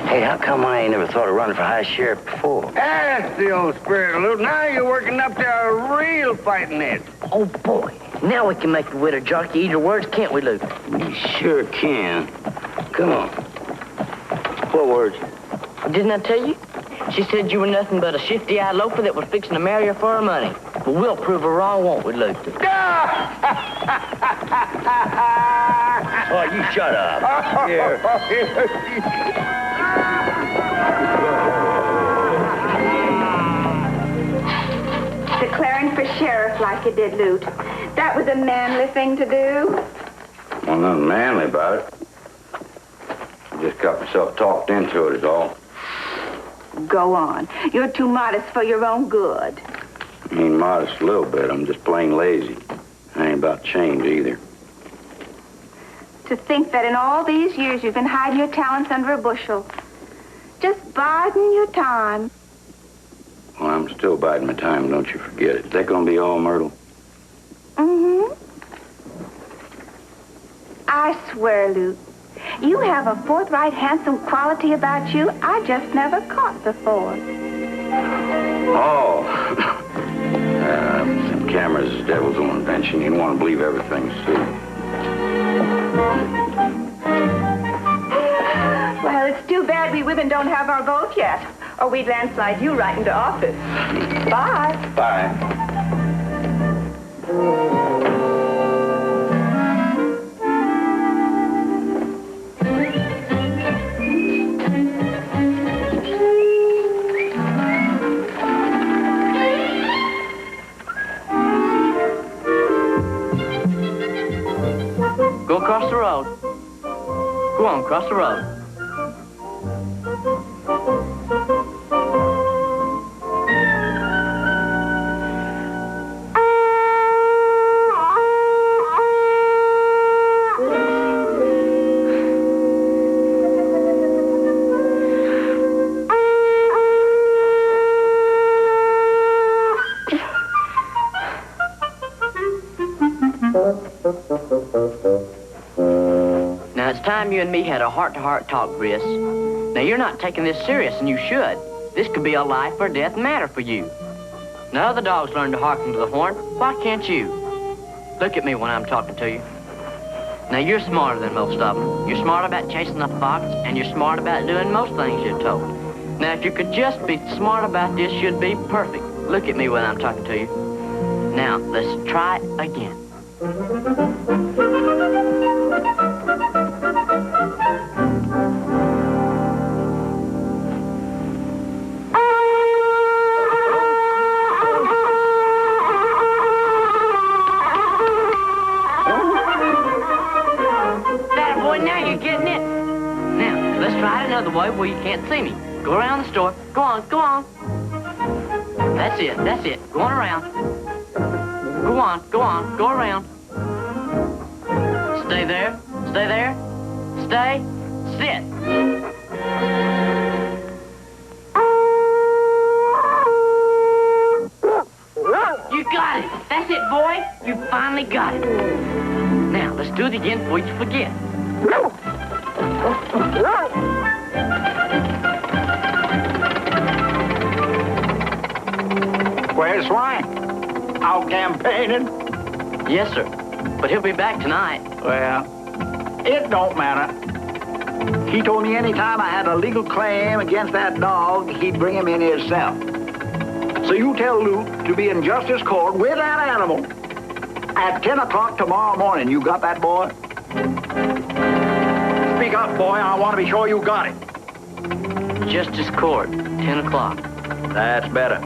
Hey, how come I ain't never thought of running for high sheriff before? That's the old spirit, Luke. Now you're working up to a real fighting edge. Oh, boy. Now we can make the widow jockey eat her words, can't we, Luke? We sure can. Come on. What words? Didn't I tell you? She said you were nothing but a shifty-eyed loafer that was fixing to marry her for her money. But we'll prove her wrong, won't we, Luke? Oh, you shut up. Here. Declaring for sheriff like you did, Luke. That was a manly thing to do. Well, nothing manly about it. I just got myself talked into it is all. Go on. You're too modest for your own good. I ain't modest a little bit. I'm just plain lazy. I ain't about change either. To think that in all these years you've been hiding your talents under a bushel. Just biding your time. Well, I'm still biding my time, don't you forget it. Is that gonna be all, Myrtle? Mm-hmm. I swear, Luke, you have a forthright, handsome quality about you I just never caught before. Oh. Some cameras is devil's own invention. You don't want to believe everything, see. Well, it's too bad we women don't have our vote yet, or we'd landslide you right into office. Bye. Bye. Go across the road. Go on, cross the road. Now, it's time you and me had a heart-to-heart talk, Briss. Now, you're not taking this serious, and you should. This could be a life or death matter for you. Now, other dogs learn to hearken to the horn. Why can't you? Look at me when I'm talking to you. Now, you're smarter than most of them. You're smart about chasing the fox, and you're smart about doing most things you're told. Now, if you could just be smart about this, you'd be perfect. Look at me when I'm talking to you. Now, let's try it again. That boy, now you're getting it. Now, let's try it another way where you can't see me. Go around the store. Go on, go on. That's it, that's it. Go on around. Go on, go on, go around. Stay there, stay there, stay, sit. You got it. That's it, boy. You finally got it. Now, let's do it again before you forget. Where's Swank? Out campaigning? Yes, sir. But he'll be back tonight. Well, it don't matter. He told me anytime I had a legal claim against that dog, he'd bring him in himself. So you tell Luke to be in justice court with that animal at 10 o'clock tomorrow morning. You got that, boy? Speak up, boy. I want to be sure you got it. Justice court, 10 o'clock. That's better.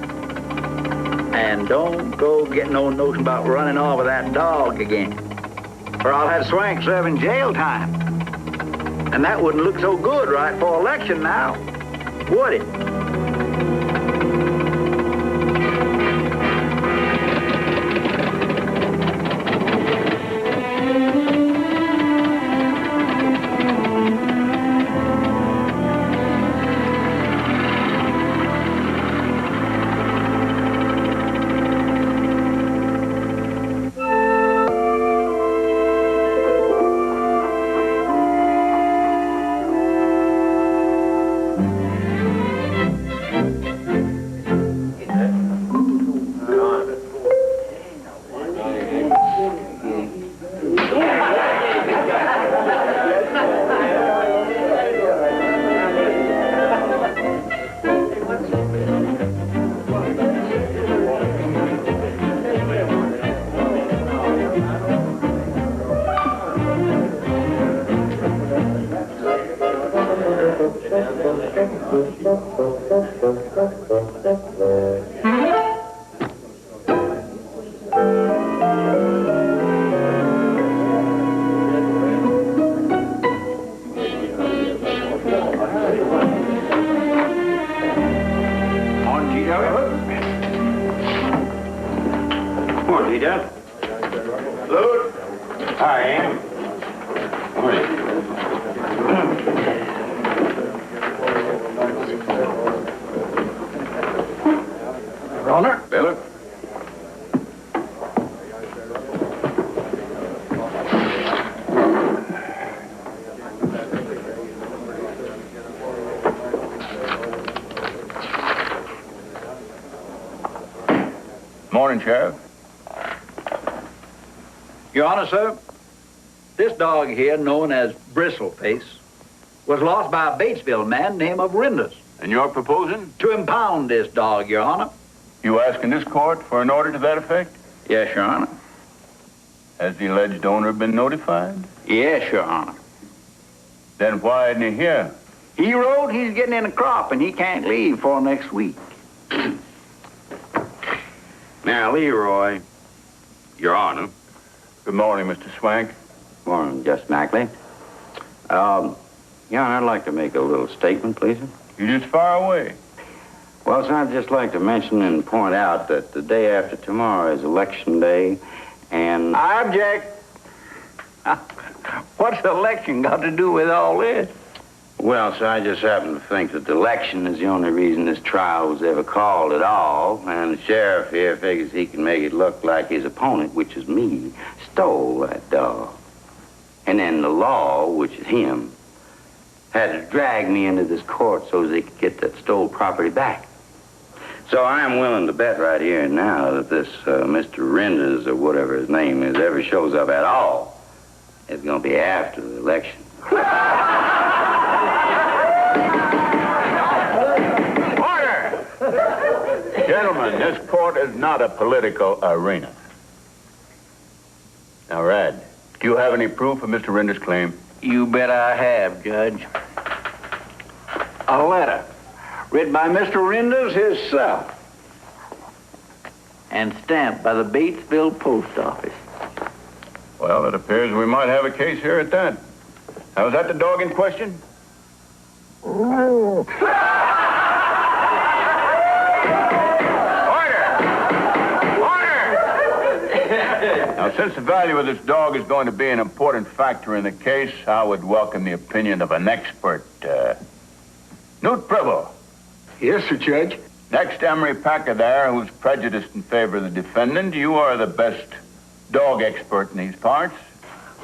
And don't go get no notion about running off with that dog again. Or I'll have Swank serving jail time. And that wouldn't look so good right for election now, would it? Phillip? Morning, Sheriff. Your Honor, sir, this dog here, known as Bristle Face, was lost by a Batesville man named of Rinders. And you're proposing? To impound this dog, Your Honor. You asking this court for an order to that effect? Yes, Your Honor. Has the alleged owner been notified? Yes, Your Honor. Then why isn't he here? He wrote he's getting in a crop and he can't leave for next week. Now, Leroy, Your Honor. Good morning, Mr. Swank. Morning, Justice Mackley. Your Honor, I'd like to make a little statement, please. You just far away. Well, sir, I'd just like to mention and point out that the day after tomorrow is Election Day, and... I object. What's the election got to do with all this? Well, sir, I just happen to think that the election is the only reason this trial was ever called at all, and the sheriff here figures he can make it look like his opponent, which is me, stole that dog. And then the law, which is him, had to drag me into this court so they could get that stole property back. So I am willing to bet right here and now that this Mr. Renders, or whatever his name is, ever shows up at all, it's going to be after the election. Order! Gentlemen, this court is not a political arena. All right. Do you have any proof of Mr. Render's claim? You bet I have, Judge. A letter written by Mr. Renders himself and stamped by the Batesville Post Office. Well, it appears we might have a case here at that. Now, is that the dog in question? Order! Now, since the value of this dog is going to be an important factor in the case, I would welcome the opinion of an expert. Newt Pribble. Yes, sir, Judge. Next Emery Packer there, who's prejudiced in favor of the defendant, you are the best dog expert in these parts.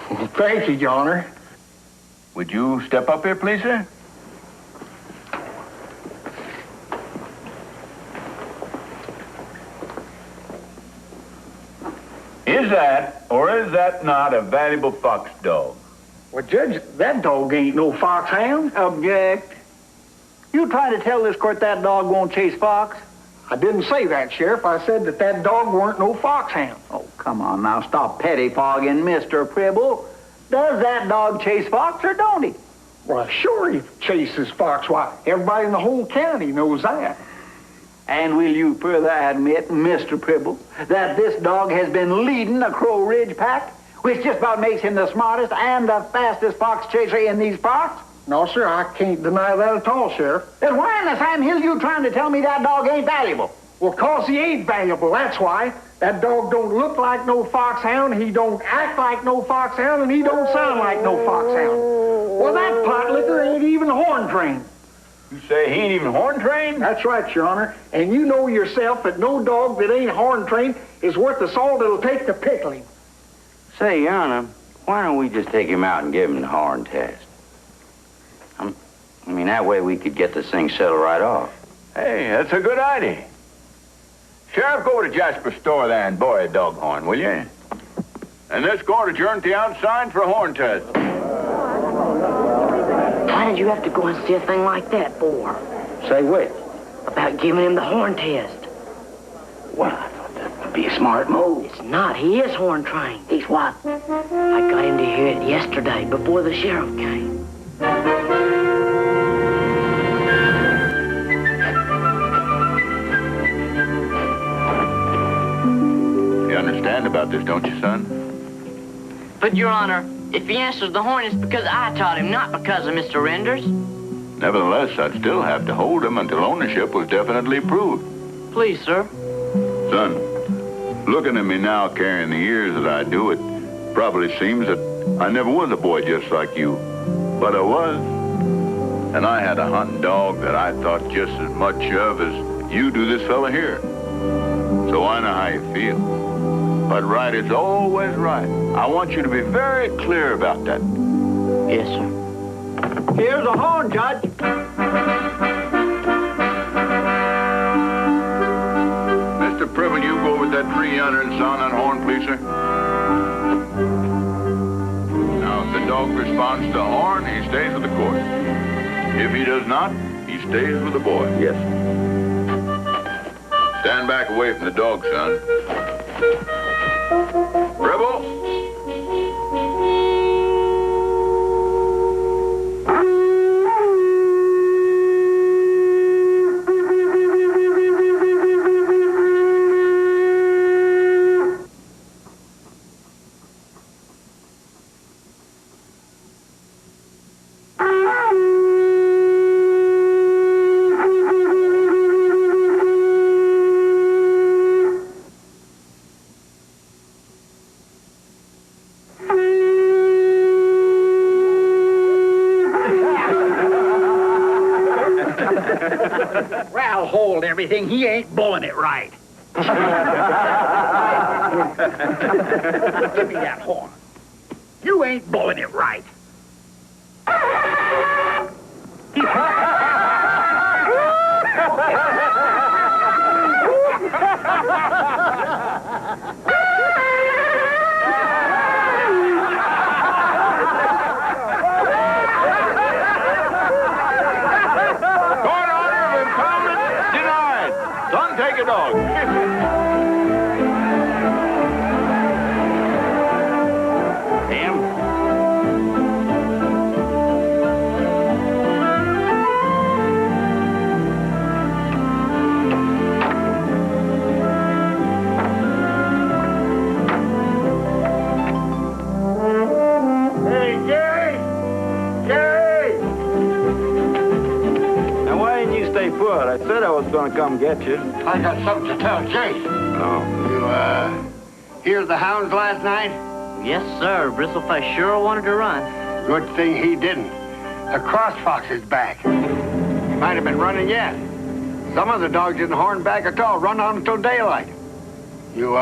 Well, thank you, Your Honor. Would you step up here, please, sir? Is that, or is that not, a valuable fox dog? Well, Judge, that dog ain't no foxhound. Object. You trying to tell this court that dog won't chase fox? I didn't say that, Sheriff. I said that dog weren't no foxhound. Oh, come on now. Stop pettifogging, Mr. Pribble. Does that dog chase fox or don't he? Well, sure he chases fox. Why, everybody in the whole county knows that. And will you further admit, Mr. Pribble, that this dog has been leading the Crow Ridge pack, which just about makes him the smartest and the fastest fox chaser in these parts? No, sir, I can't deny that at all, Sheriff. Then why in the Sam Hill you trying to tell me that dog ain't valuable? Well, 'cause he ain't valuable, that's why. That dog don't look like no foxhound, he don't act like no foxhound, and he don't sound like no foxhound. Well, that pot liquor ain't even horn trained. You say he ain't even horn trained? That's right, Your Honor. And you know yourself that no dog that ain't horn trained is worth the salt it'll take to pickle him. Say, Your Honor, why don't we just take him out and give him the horn test? I mean, that way we could get this thing settled right off. Hey, that's a good idea. Sheriff, go to Jasper's store there and buy a dog horn, will you? And let's go to adjourn to the outside for a horn test. Why did you have to go and see a thing like that for? Say what? About giving him the horn test. Well, I thought that would be a smart move. It's not. He is horn trained. He's what? I got him to hear it yesterday before the sheriff came. You understand about this, don't you, son? But, Your Honor, if he answers the horn, it's because I taught him, not because of Mr. Renders. Nevertheless, I'd still have to hold him until ownership was definitely proved. Please, sir. Son, looking at me now carrying the years that I do, it probably seems that I never was a boy just like you. But I was. And I had a hunting dog that I thought just as much of as you do this fella here. So I know how you feel. But right is always right. I want you to be very clear about that. Yes, sir. Here's a horn, Judge. Mr. Pribble, you go with that tree yonder and sound that horn, please, sir. Now, if the dog responds to the horn, he stays with the court. If he does not, he stays with the boy. Yes. Stand back away from the dog, son. Pribble! Well, hold everything. He ain't blowing it right. Give me that horn. You ain't blowing it right. Take a dog. I said I was going to come get you. I got something to tell Jace. Oh. You, hear the hounds last night? Yes, sir. Bristle Face sure wanted to run. Good thing he didn't. The cross fox is back. He might have been running yet. Some of the dogs didn't horn back at all, run on until daylight. You,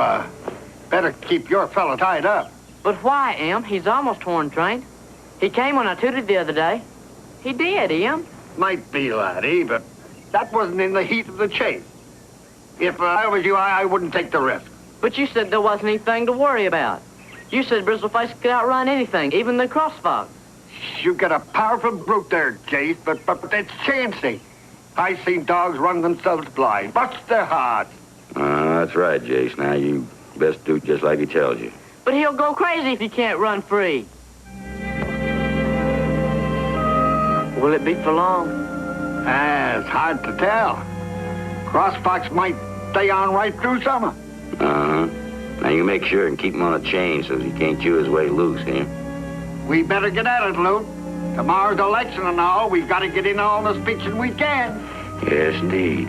better keep your fella tied up. But why, Em? He's almost horn trained. He came when I tooted the other day. He did, Em. Might be, laddie, but that wasn't in the heat of the chase. If I was you, I wouldn't take the risk. But you said there wasn't anything to worry about. You said Bristle Face could outrun anything, even the cross fox. You've got a powerful brute there, Jace, but it's chancy. I've seen dogs run themselves blind, bust their hearts. That's right, Jace. Now, you best do just like he tells you. But he'll go crazy if he can't run free. Will it be for long? It's hard to tell. Crossfox might stay on right through summer. Uh-huh. Now, you make sure and keep him on a chain so he can't chew his way loose, eh? We better get at it, Luke. Tomorrow's election and all. We've got to get in all the speeching we can. Yes, indeed.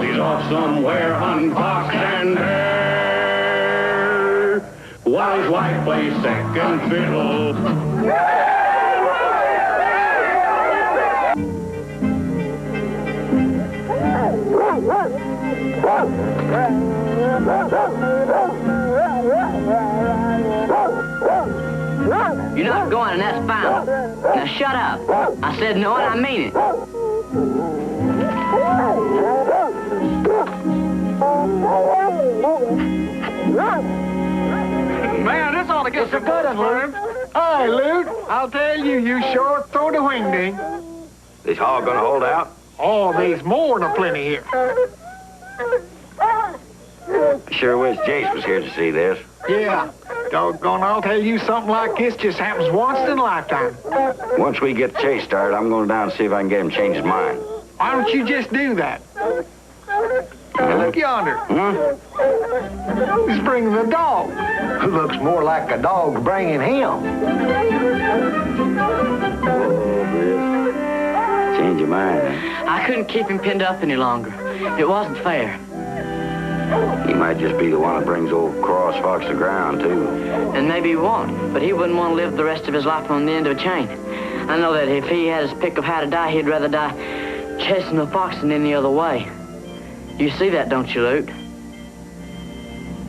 He's off somewhere unboxed and bare, while his wife plays second fiddle. You're not going, and that's fine. Now shut up. I said no, and I mean it. Man, this ought to get some good for him. Hi, Luke. I'll tell you, you sure throw the wingding. This hog gonna hold out? Oh, there's more than plenty here. I sure wish Jace was here to see this. Yeah. Doggone, I'll tell you, something like this just happens once in a lifetime. Once we get the chase started, I'm going down and see if I can get him to change his mind. Why don't you just do that? Hey, look yonder. He's bringing the dog. Looks more like a dog bringing him. Change your mind. I couldn't keep him pinned up any longer. It wasn't fair. He might just be the one that brings old Cross Fox to ground, too. And maybe he won't, but he wouldn't want to live the rest of his life on the end of a chain. I know that if he had his pick of how to die, he'd rather die chasing the fox than any other way. You see that, don't you, Luke?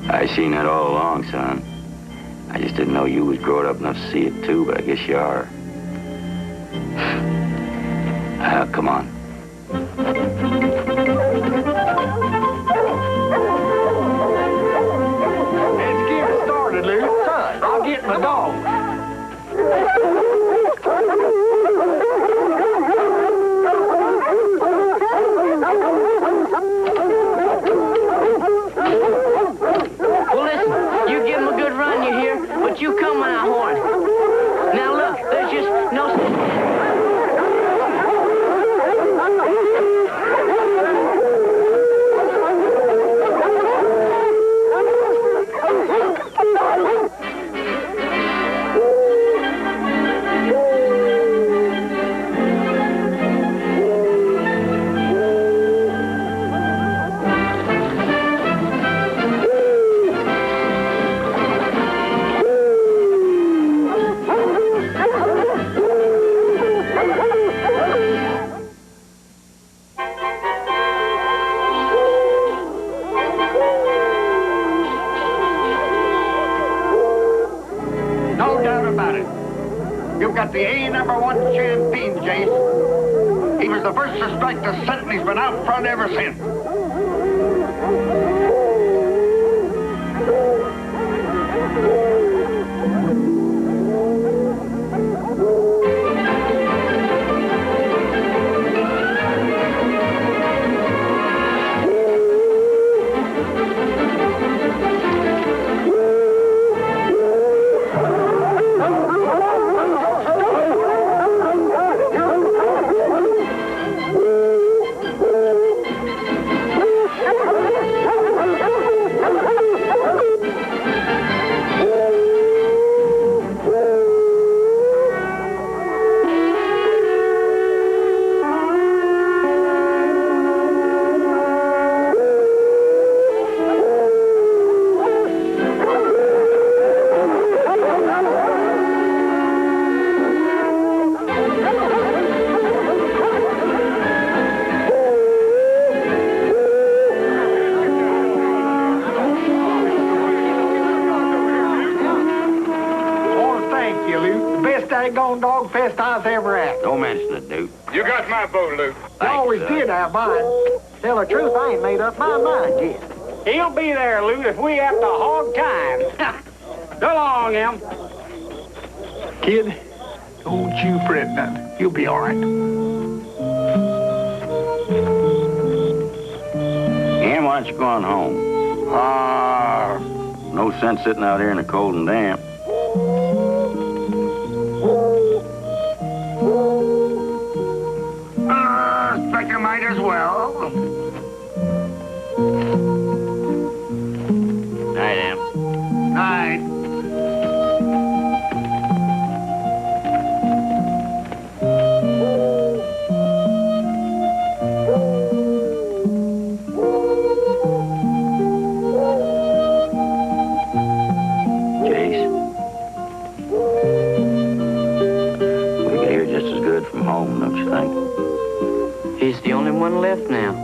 I seen that all along, son. I just didn't know you was growing up enough to see it, too, but I guess you are. Come on. Let's get it started, Luke. I'll get my dog. Well, listen, you give him a good run, you hear? But you come when I horn. Now, look, there's just no... 17, Jace. He was the first to strike the scent, and he's been out front ever since. Daggone dog fest I was ever at. Don't mention it, Duke. You got my vote, Luke. You always son. did have mine. Tell the truth, I ain't made up my mind yet. He'll be there, Lou, if we have to hog time. Go along, Em. Kid, don't you fret none. You'll be all right. Em, why don't you go on home? No sense sitting out here in the cold and damp. Think you might as well. Night, Em. Night. Jace. We can hear just as good from home, don't you think? He's the only one left now.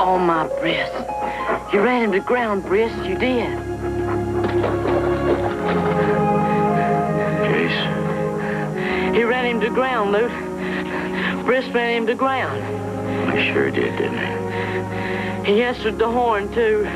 Oh, my Briss. You ran him to ground, Briss. You did. Jace? He ran him to ground, Lute. Briss ran him to ground. He sure did, didn't he? He answered the horn, too.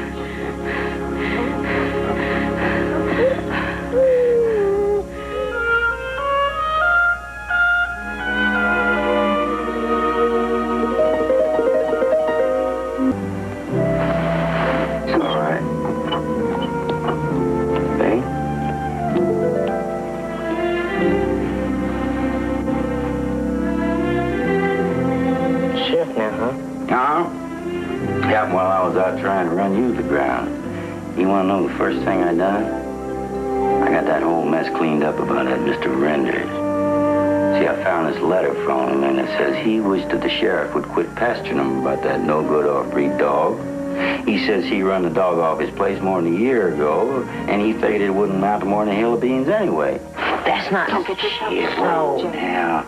While I was out trying to run you to the ground. You want to know the first thing I done? I got that whole mess cleaned up about that Mr. Renders. See, I found this letter from him, and it says he wished that the sheriff would quit pestering him about that no-good off-breed dog. He says he run the dog off his place more than a year ago, and he figured it wouldn't amount to more than a hill of beans anyway. That's not... Don't get yourself Oh, now.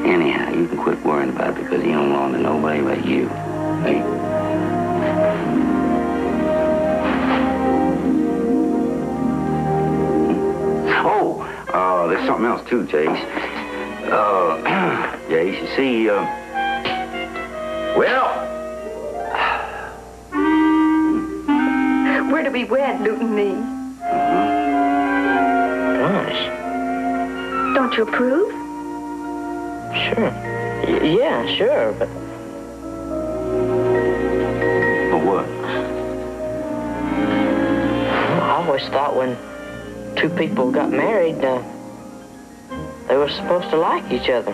Anyhow, you can quit worrying about it because he don't belong to nobody but you. Hey. Oh, there's something else too, Jace. Jace, you see, We're to be wed, Lute and me. Gosh. Don't you approve? Sure. Yeah, sure, but... For what? I always thought when two people got married, they were supposed to like each other.